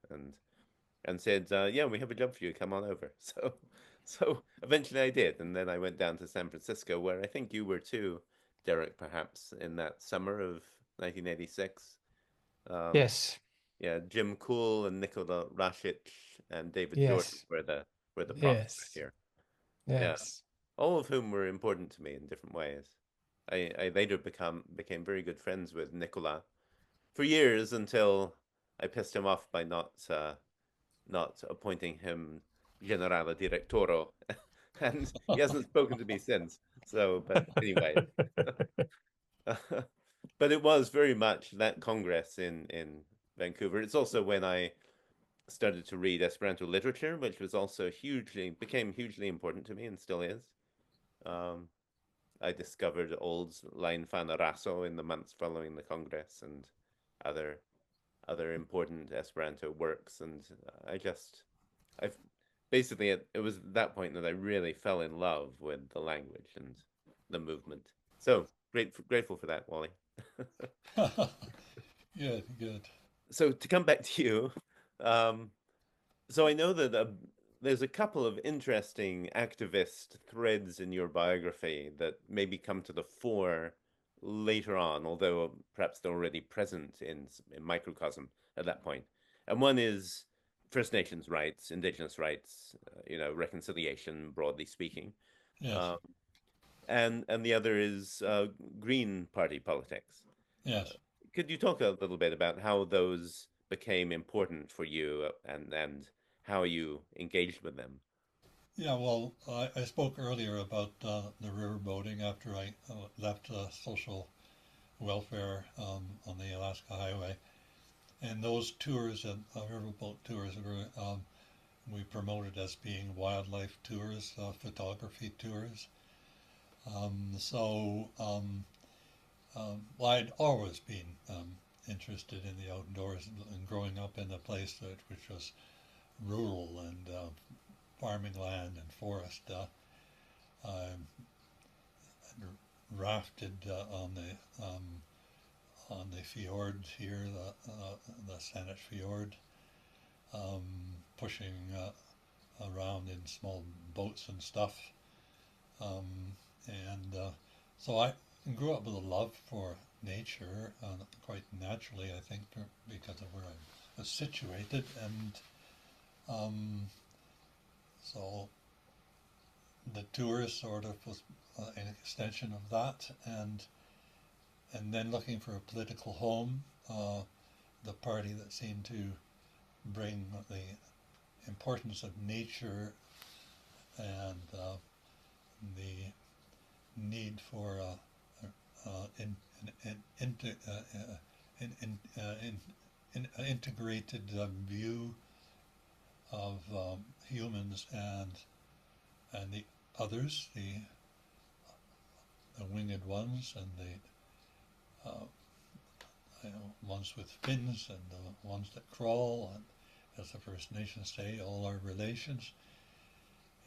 and said, "Yeah, we have a job for you. Come on over." So eventually I did, and then I went down to San Francisco, where I think you were too, Derek, perhaps in that summer of 1986. Um, Yes, yeah, Jim Cool and Nikola Rasic and David Jordan yes, were the profs yes, here. Yeah, yes. all of whom were important to me in different ways. I later became very good friends with Nikola for years until I pissed him off by not appointing him Generale Directoro, and he hasn't spoken to me since. So, but anyway, but it was very much that Congress in Vancouver. It's also when I started to read Esperanto literature, which was also became hugely important to me and still is. Um, I discovered old Line Fanaraso in the months following the Congress and other other important Esperanto works, and I've basically it was at that point that I really fell in love with the language and the movement. So grateful for that, Wally. Good, good. So to come back to you, um, so I know that there's a couple of interesting activist threads in your biography that maybe come to the fore later on, although perhaps they're already present in microcosm at that point. And one is First Nations rights, Indigenous rights, reconciliation, broadly speaking. Yes, Um, and the other is Green Party politics. Uh, yes. could you talk a little bit about how those became important for you and how you engaged with them? Yeah, well, I spoke earlier about the riverboating after I left social welfare on the Alaska Highway. And those tours, riverboat tours, were we promoted as being wildlife tours, photography tours. Well, I'd always been interested in the outdoors and growing up in a place which was rural and farming land and forest. I rafted on the fjord here, the Saanich Fjord, um, pushing around in small boats and stuff. Um, and so I grew up with a love for nature, quite naturally, I think, because of where I was situated. And um, so the tour sort of was an extension of that. And then looking for a political home, the party that seemed to bring the importance of nature and the need for an integrated view of humans and the others, the winged ones and the ones with fins and the ones that crawl, and as the First Nations say, all our relations.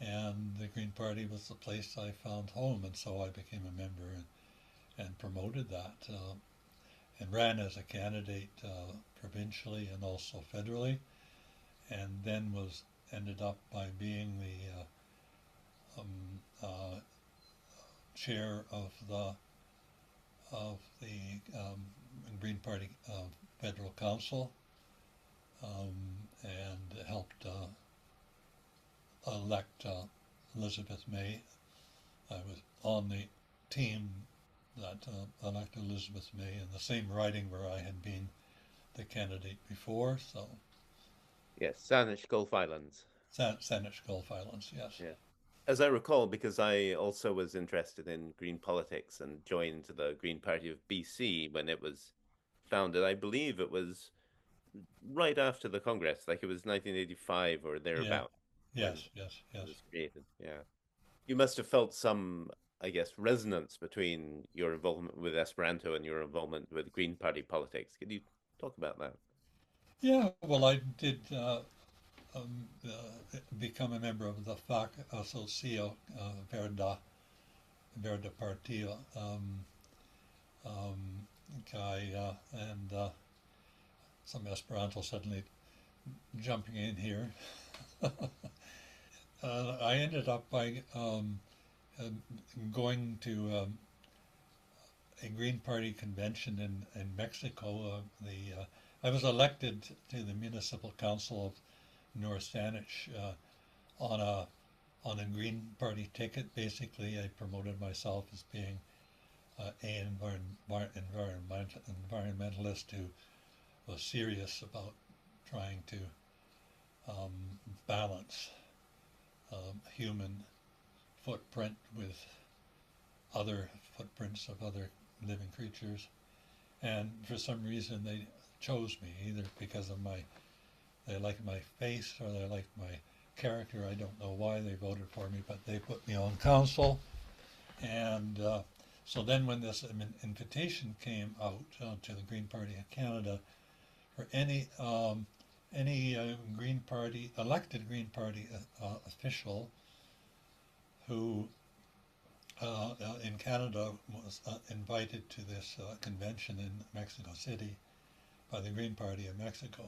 And the Green Party was the place I found home, and so I became a member and promoted that and ran as a candidate provincially and also federally, and then was ended up by being the chair of the Green Party Federal Council, and helped elect Elizabeth May. I was on the team that elected Elizabeth May in the same riding where I had been the candidate before. So Yes, Sanish Gulf Islands. Saanich Gulf Islands, yes. Yeah. As I recall, because I also was interested in green politics and joined the Green Party of BC when it was founded. I believe it was right after the Congress, like it was 1985 or Yeah. thereabout when Yes. Yes. it Yes. was created. Yeah. You must have felt some, I guess, resonance between your involvement with Esperanto and your involvement with Green Party politics. Could you talk about that? Yeah. Well, I did become a member of the FAC Asocio Verda Partida guy, and some Esperanto suddenly jumping in here. I ended up by uh, going to a Green Party convention in Mexico. I was elected to the municipal council of North Saanich on a Green Party ticket. Basically, I promoted myself as being an environmentalist who was serious about trying to um, balance human footprint with other footprints of other living creatures. And for some reason, they chose me, either because of they liked my face or they liked my character. I don't know why they voted for me, but they put me on council. And so then when this invitation came out to the Green Party of Canada for any Green Party, elected Green Party official who in Canada was invited to this convention in Mexico City by the Green Party of Mexico.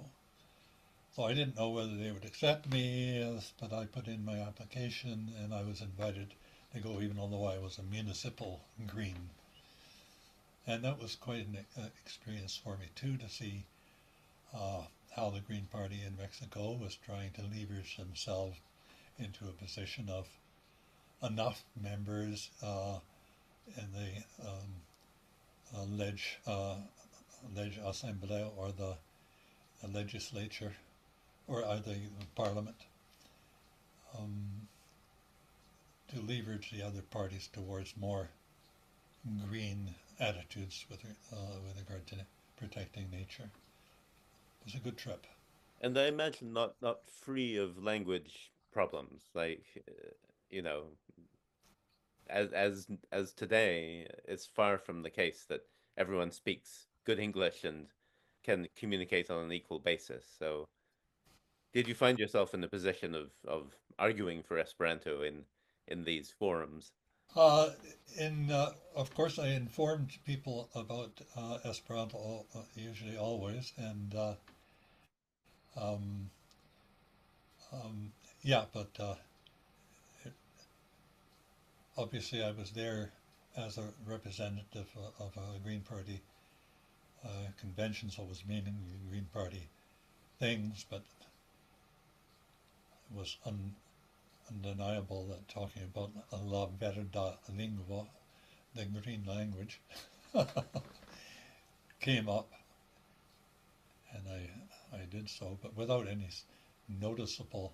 So I didn't know whether they would accept me, but I put in my application and I was invited to go, even although I was a municipal Green. And that was quite an experience for me too, to see uh, how the Green Party in Mexico was trying to leverage themselves into a position of enough members in the leg assembly, or the legislature, or the parliament, um, to leverage the other parties towards more green attitudes with regard to protecting nature. It was a good trip. And I imagine not free of language problems, like you know, as today, it's far from the case that everyone speaks good English and can communicate on an equal basis. So, did you find yourself in the position of arguing for Esperanto in these forums? Uh, of course, I informed people about Esperanto, usually always, and um, yeah, but obviously I was there as a representative of a Green Party convention, so I was meaning Green Party things, but it was undeniable that talking about la verda lingua, the green language, came up, and I did so, but without any noticeable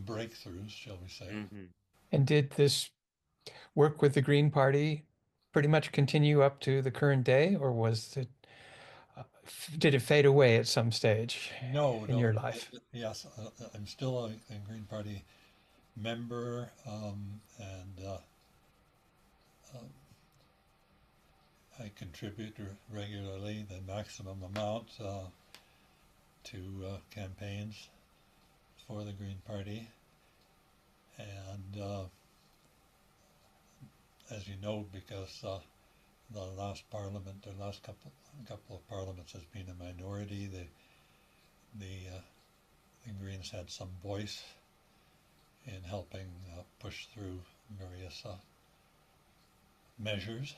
breakthroughs, shall we say. Hmm. And did this work with the Green Party pretty much continue up to the current day, or did it fade away at some stage No, in your no, life? yes, I'm still a Green Party member, and I contribute regularly the maximum amount to campaigns for the Green Party. And as you know, because the last parliament, the last couple of parliaments has been a minority, the Greens had some voice in helping push through various measures.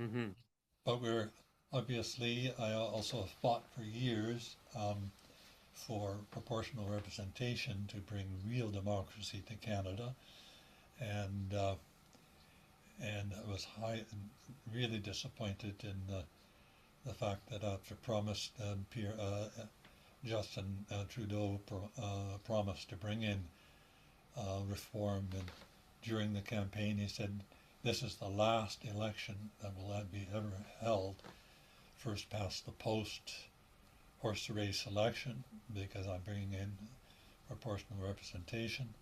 Mm-hmm. But we're obviously, I also fought for years for proportional representation to bring real democracy to Canada, and I was really disappointed in the fact that after Justin Trudeau promised to bring in reform, and during the campaign he said, "This is the last election that will be ever held, first past the post horse race election, because I'm bringing in proportional representation,"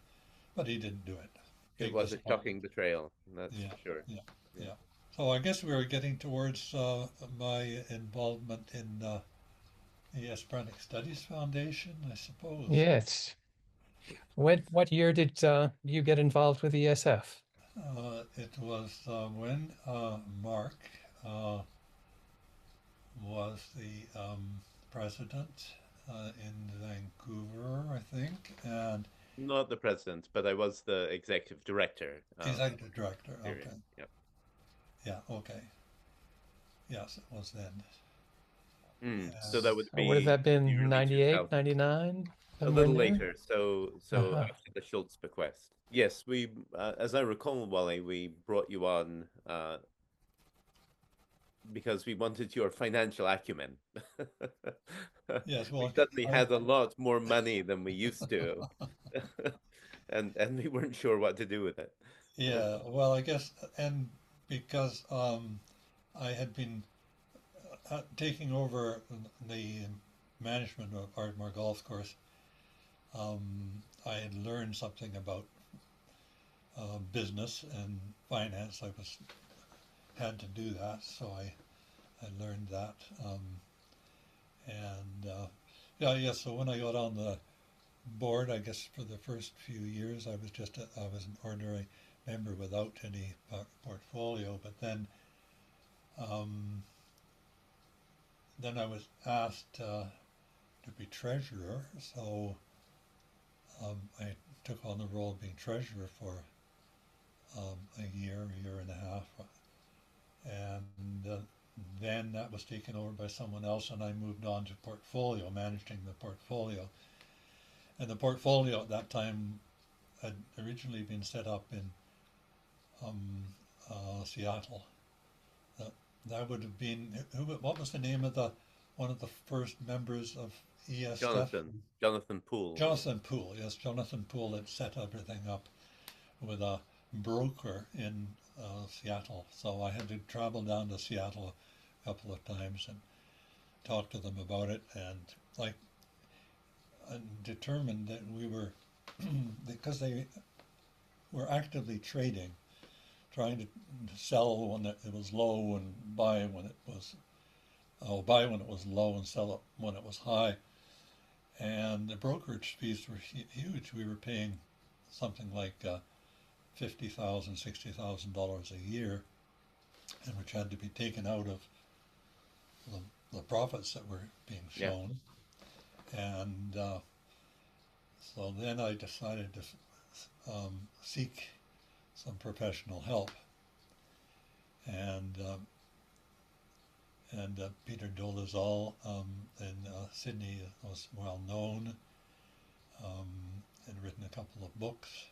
but he didn't do it. It Big was a disappointment. shocking betrayal, that's Yeah, for sure. yeah, Yeah. yeah. So I guess we were getting towards my involvement in the Esperanto Studies Foundation, I suppose. Yes. What year did you get involved with ESF? It was when Mark was the president in Vancouver, I think, and Not the president, but I was the executive director executive director. period. Okay, Yeah. yeah, okay, yes, it was then. So that And would Would have be that the been early 98, 2000s. 99, A somewhere in little there? later, so Uh-huh. after the Schultz bequest. Yes, we, as I recall, Wally, we brought you on because we wanted your financial acumen. yes, We well, suddenly had a lot more money than we used to, and we weren't sure what to do with it. yeah, well, I guess, and because I had been taking over the management of Ardmore Golf Course, I had learned something about business and finance. I was had to do that, so I learned that. And yeah, yeah. So when I got on the board, I guess for the first few years, I was an ordinary member without any portfolio. But um, then I was asked to be treasurer, so I took on the role of being treasurer for a year and a half, and then that was taken over by someone else, and I moved on to portfolio, managing the portfolio. And the portfolio at that time had originally been set up in um, Seattle. That, that would have been what was the name of the one of the first members of ESF? Jonathan Poole. Jonathan Poole. Yes, Jonathan Poole had set everything up with a broker in Seattle. So I had to travel down to Seattle a couple of times and talk to them about it, and like determined that we were because they were actively trading, trying to sell when it was low and buy when it was buy when it was low and sell it when it was high. And the brokerage fees were huge. We were paying something like $50,000, $60,000 a year, and which had to be taken out of the profits that were being Yeah. shown. And so then I decided to seek some professional help, and Peter Dolezal in Sydney was well known, had written a couple of books,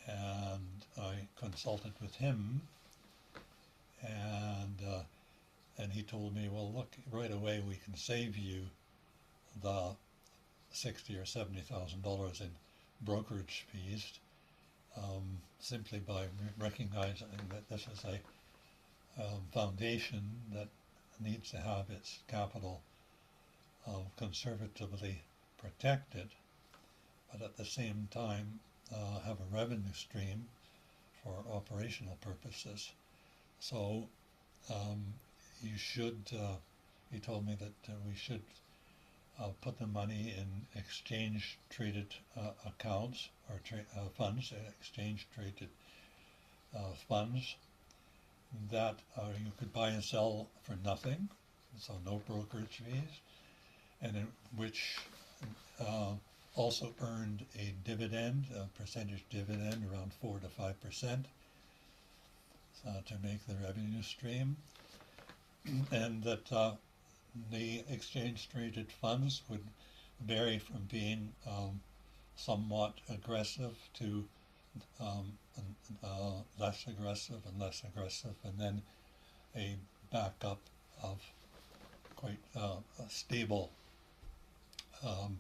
and I consulted with him, and he told me, well, look, right away we can save you the $60,000 or $70,000 in brokerage fees, simply by recognizing that this is a foundation that needs to have its capital conservatively protected, but at the same time have a revenue stream for operational purposes. So um, you should, he told me that we should put the money in exchange traded accounts or funds, exchange traded funds that you could buy and sell for nothing, so no brokerage fees, and in which uh, also earned a dividend, a percentage dividend around 4 to 5% to make the revenue stream, and that the exchange traded funds would vary from being somewhat aggressive to um, less aggressive and less aggressive, and then a backup of quite stable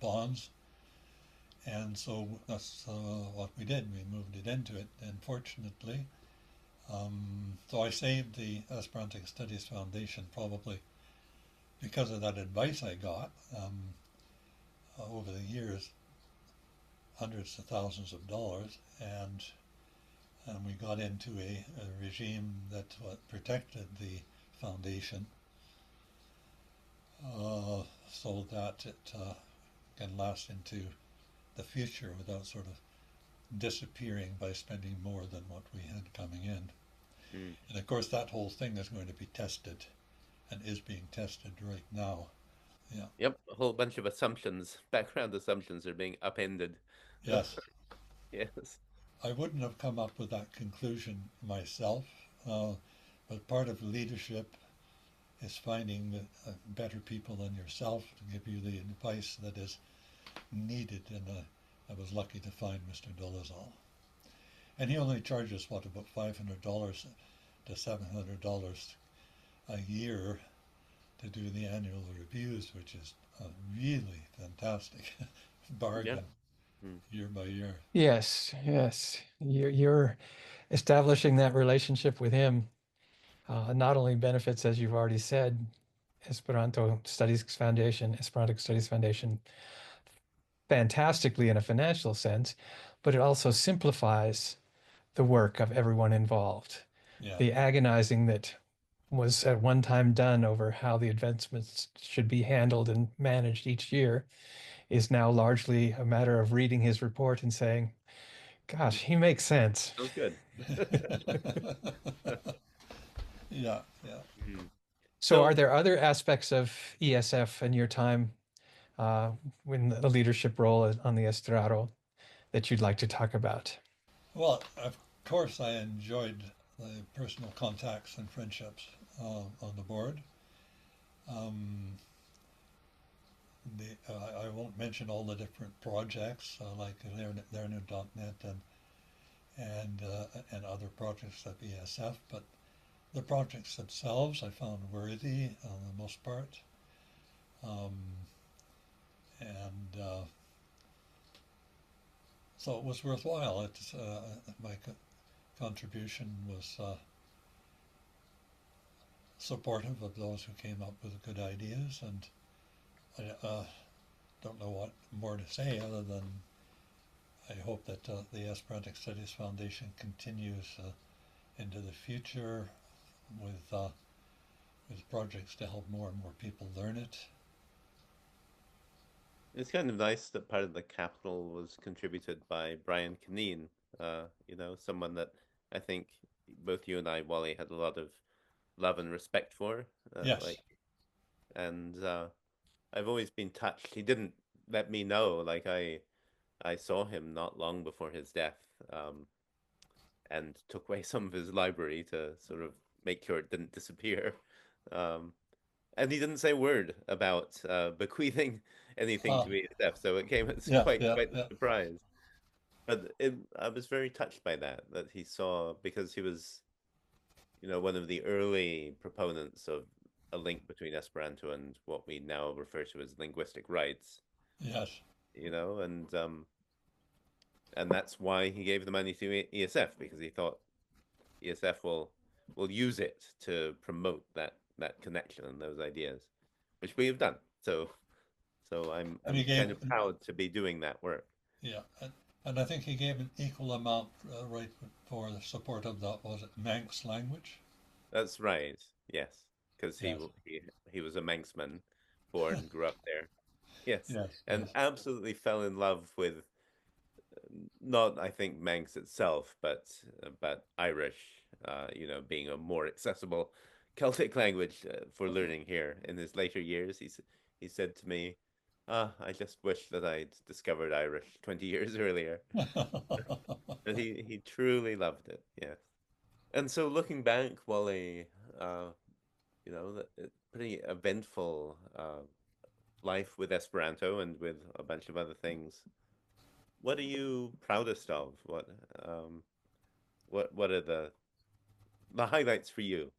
bonds. And so that's what we did. We moved it into it, and fortunately, so I saved the Esperanto Studies Foundation probably because of that advice I got over the years, hundreds of thousands of dollars, and we got into a regime that protected the foundation so that it can last into the future without sort of disappearing by spending more than what we had coming in. Mm. And of course, that whole thing is going to be tested and is being tested right now. Yeah. Yep, a whole bunch of assumptions, background assumptions are being upended. Yes. Yes. I wouldn't have come up with that conclusion myself, but part of leadership is finding better people than yourself to give you the advice that is needed. And I was lucky to find Mr. Dolezal. And he only charges, what, about $500 to $700 a year to do the annual reviews, which is a really fantastic Yeah. bargain Mm. year by year. Yes, yes. You're establishing that relationship with him not only benefits, as you've already said, Esperanto Studies Foundation, fantastically in a financial sense, but it also simplifies the work of everyone involved. Yeah, The agonizing that was at one time done over how the advancements should be handled and managed each year is now largely a matter of reading his report and saying, gosh, he makes sense. Sounds good. yeah, yeah. Mm. So, are So, there other aspects of ESF in your time uh, in the leadership role on the Estrado that you'd like to talk about? Well, of course, I enjoyed the personal contacts and friendships on the board. Um, I won't mention all the different projects like Learner.net and other projects at ESF, but the projects themselves I found worthy on the most part, um, and so it was worthwhile. My contribution was supportive of those who came up with good ideas, and I don't know what more to say other than I hope that the Esperanto Studies Foundation continues into the future with uh, with projects to help more and more people learn it. it's kind of nice that part of the capital was contributed by Brian Kineen, someone that I think both you and I, Wally, had a lot of love and respect for. Yes, Like, and I've always been touched. He didn't let me know. Like, I saw him not long before his death, and took away some of his library to sort of make sure it didn't disappear. Um, and he didn't say a word about bequeathing anything uh, to ESF, so it came as yeah, quite yeah, quite a yeah, surprise. But I was very touched by that he saw, because he was, one of the early proponents of a link between Esperanto and what we now refer to as linguistic rights, yes. and that's why he gave the money to ESF, because he thought ESF will use it to promote that connection and those ideas, which we have done. So And he I'm gave, kind of proud to be doing that work. yeah, and I think he gave an equal amount right for the support of the was it Manx language? That's right. Yes, because Yes, he was a Manxman, born and grew up there. Yes, yes, and yes. absolutely fell in love with not, I think, Manx itself, but Irish. Being a more accessible Celtic language for learning here in his later years. He said to me, "Ah, I just wish that I'd discovered Irish 20 years earlier." And he truly loved it. Yes. And so looking back, Wally, uh, pretty eventful life with Esperanto and with a bunch of other things. What are you proudest of? Um, what are the highlights for you?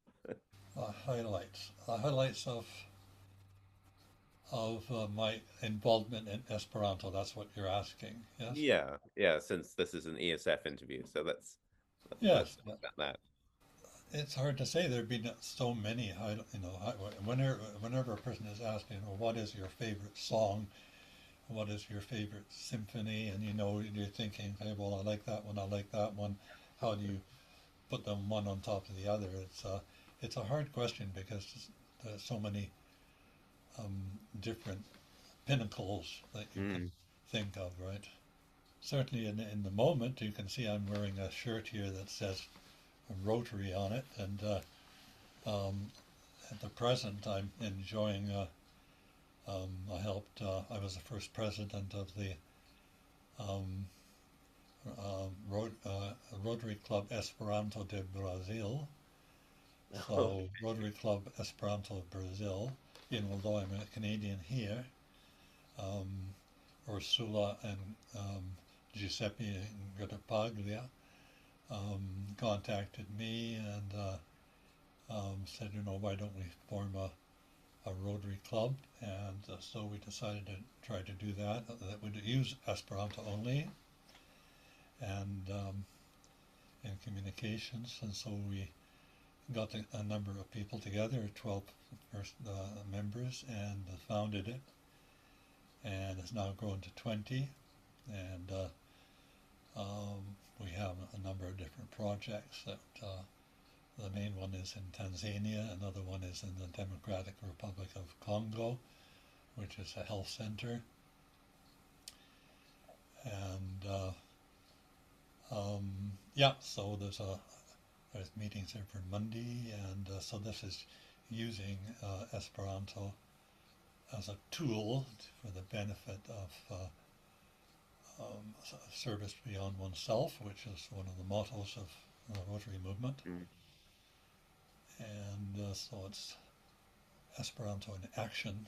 Highlights of my involvement in Esperanto. That's what you're asking. Yes. Yeah, yeah. Since this is an ESF interview, so let's Yes. talk about that. It's hard to say. There've been so many. Whenever a person is asked, what is your favorite song? What is your favorite symphony? And you're thinking, hey, well, I like that one. I like that one. How do you put them one on top of the other? It's a hard question because there's so many um, different pinnacles that you can Mm. think of, right? Certainly in the moment, you can see I'm wearing a shirt here that says Rotary on it, and at the present, I'm enjoying. I was the first president of the um, Rotary Club Esperanto de Brazil. So Rotary Club Esperanto of Brazil. Although I'm a Canadian here, um, Ursula and Giuseppe Grattapaglia contacted me and said, why don't we form a Rotary Club? And so we decided to try to do that. That would use Esperanto only and in communications. And so we got a number of people together, 12 first, members, and founded it. And it's now grown to 20. And we have a number of different projects that the main one is in Tanzania, another one is in the Democratic Republic of Congo, which is a health center. And yeah, so there's meetings every Monday, and so this is using Esperanto as a tool for the benefit of service beyond oneself, which is one of the mottos of the Rotary movement. Mm. And so it's Esperanto in action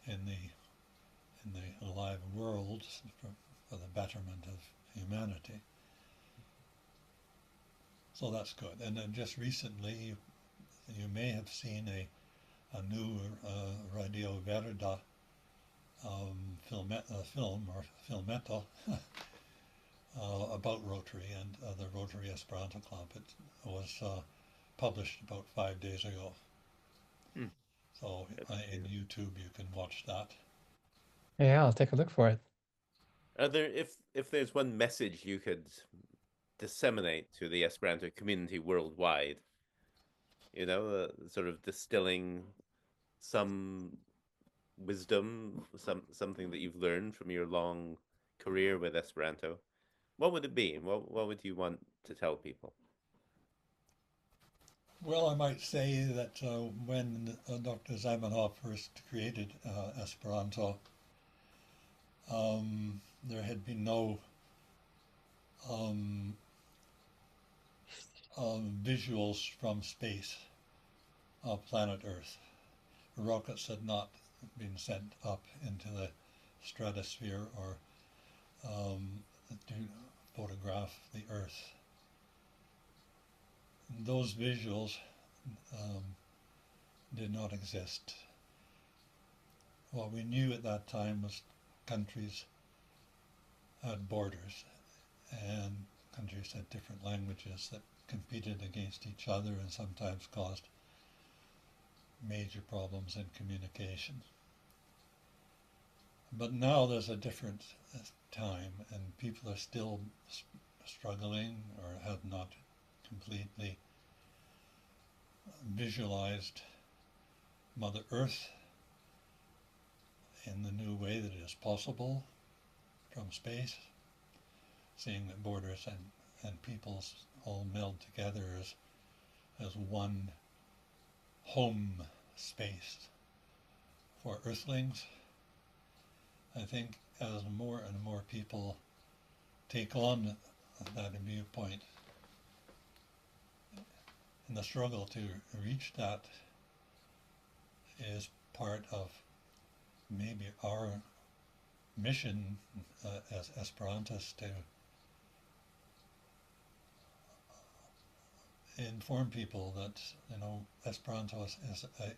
in the alive world for the betterment of humanity. So that's good. And then just recently, you may have seen a new Radio Verda film or filmetto about Rotary and the Rotary Esperanto Club. It was published about 5 days ago. Hmm. So Good to in see. YouTube you can watch that. Yeah, I'll take a look for it. Are there if there's one message you could disseminate to the Esperanto community worldwide, sort of distilling some wisdom, something that you've learned from your long career with Esperanto, what would it be? What would you want to tell people? Well, I might say that when Dr. Zamenhof first created Esperanto, there had been no um, visuals from space of planet Earth. Rockets had not been sent up into the stratosphere or to photograph the Earth. Those visuals um, did not exist. What we knew at that time was countries had borders and countries had different languages that competed against each other and sometimes caused major problems in communication. But now there's a different time, and people are still struggling or have not completely visualized Mother Earth in the new way that is possible from space, seeing that borders and peoples all meld together as one home space for Earthlings. I think as more and more people take on that viewpoint, and the struggle to reach that is part of maybe our mission as Esperantists to inform people that Esperanto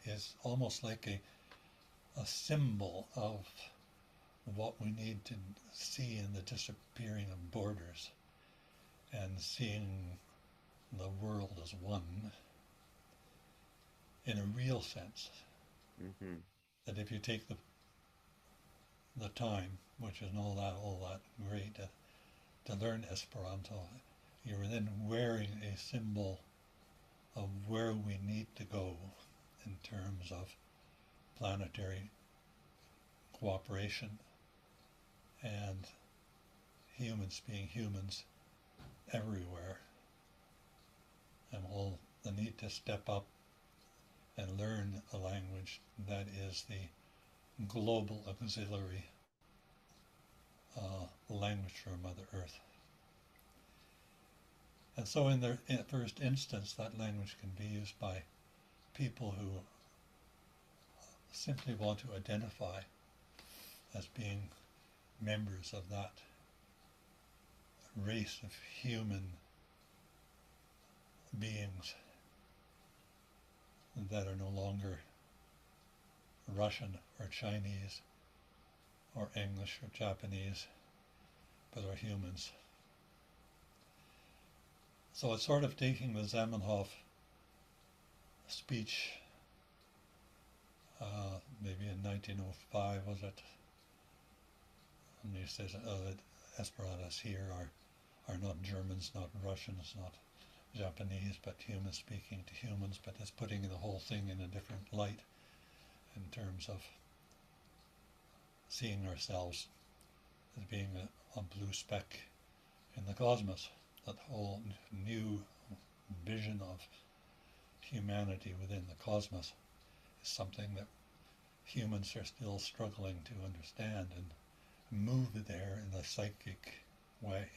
is almost like a symbol of what we need to see in the disappearing of borders and seeing the world as one in a real sense. Mm-hmm. That if you take the time, which is all that great, to learn Esperanto, you're then wearing a symbol of where we need to go in terms of planetary cooperation and humans being humans everywhere, and all the need to step up and learn a language that is the global auxiliary language for Mother Earth. And so in the first instance, that language can be used by people who simply want to identify as being members of that race of human beings that are no longer Russian or Chinese or English or Japanese, but are humans. So it's sort of taking the Zamenhof speech, maybe in 1905, was it? And he says that Esperantists here are not Germans, not Russians, not Japanese, but humans speaking to humans, but it's putting the whole thing in a different light in terms of seeing ourselves as being a blue speck in the cosmos. That whole new vision of humanity within the cosmos is something that humans are still struggling to understand and move there in a psychic way.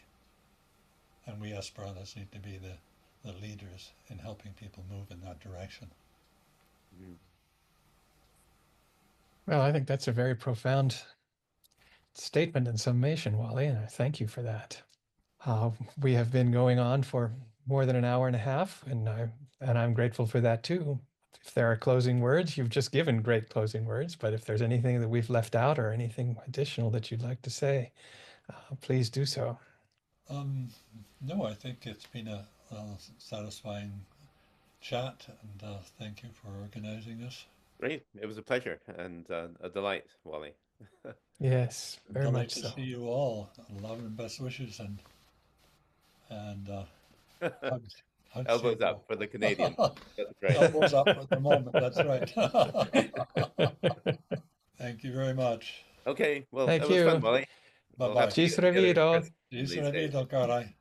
And we Esperantists need to be the leaders in helping people move in that direction. Mm. Well, I think that's a very profound statement and summation, Wally, and I thank you for that. We have been going on for more than an hour and a half, and I'm grateful for that too. If there are closing words, you've just given great closing words, but if there's anything that we've left out or anything additional that you'd like to say, please do so. No, I think it's been a satisfying chat, and thank you for organizing this. Great. It was a pleasure and a delight, Wally. Yes, very Delight much to so. see you all. Love and best wishes, and hugs to Elbows you up all. for the Canadian. That's right. Elbows up at the moment. That's right. Thank you very much. Okay, well, Thank that was fun, you. Wally. We'll have Bye-bye. to Ci get together in revido. person Ci these days. revido, carai.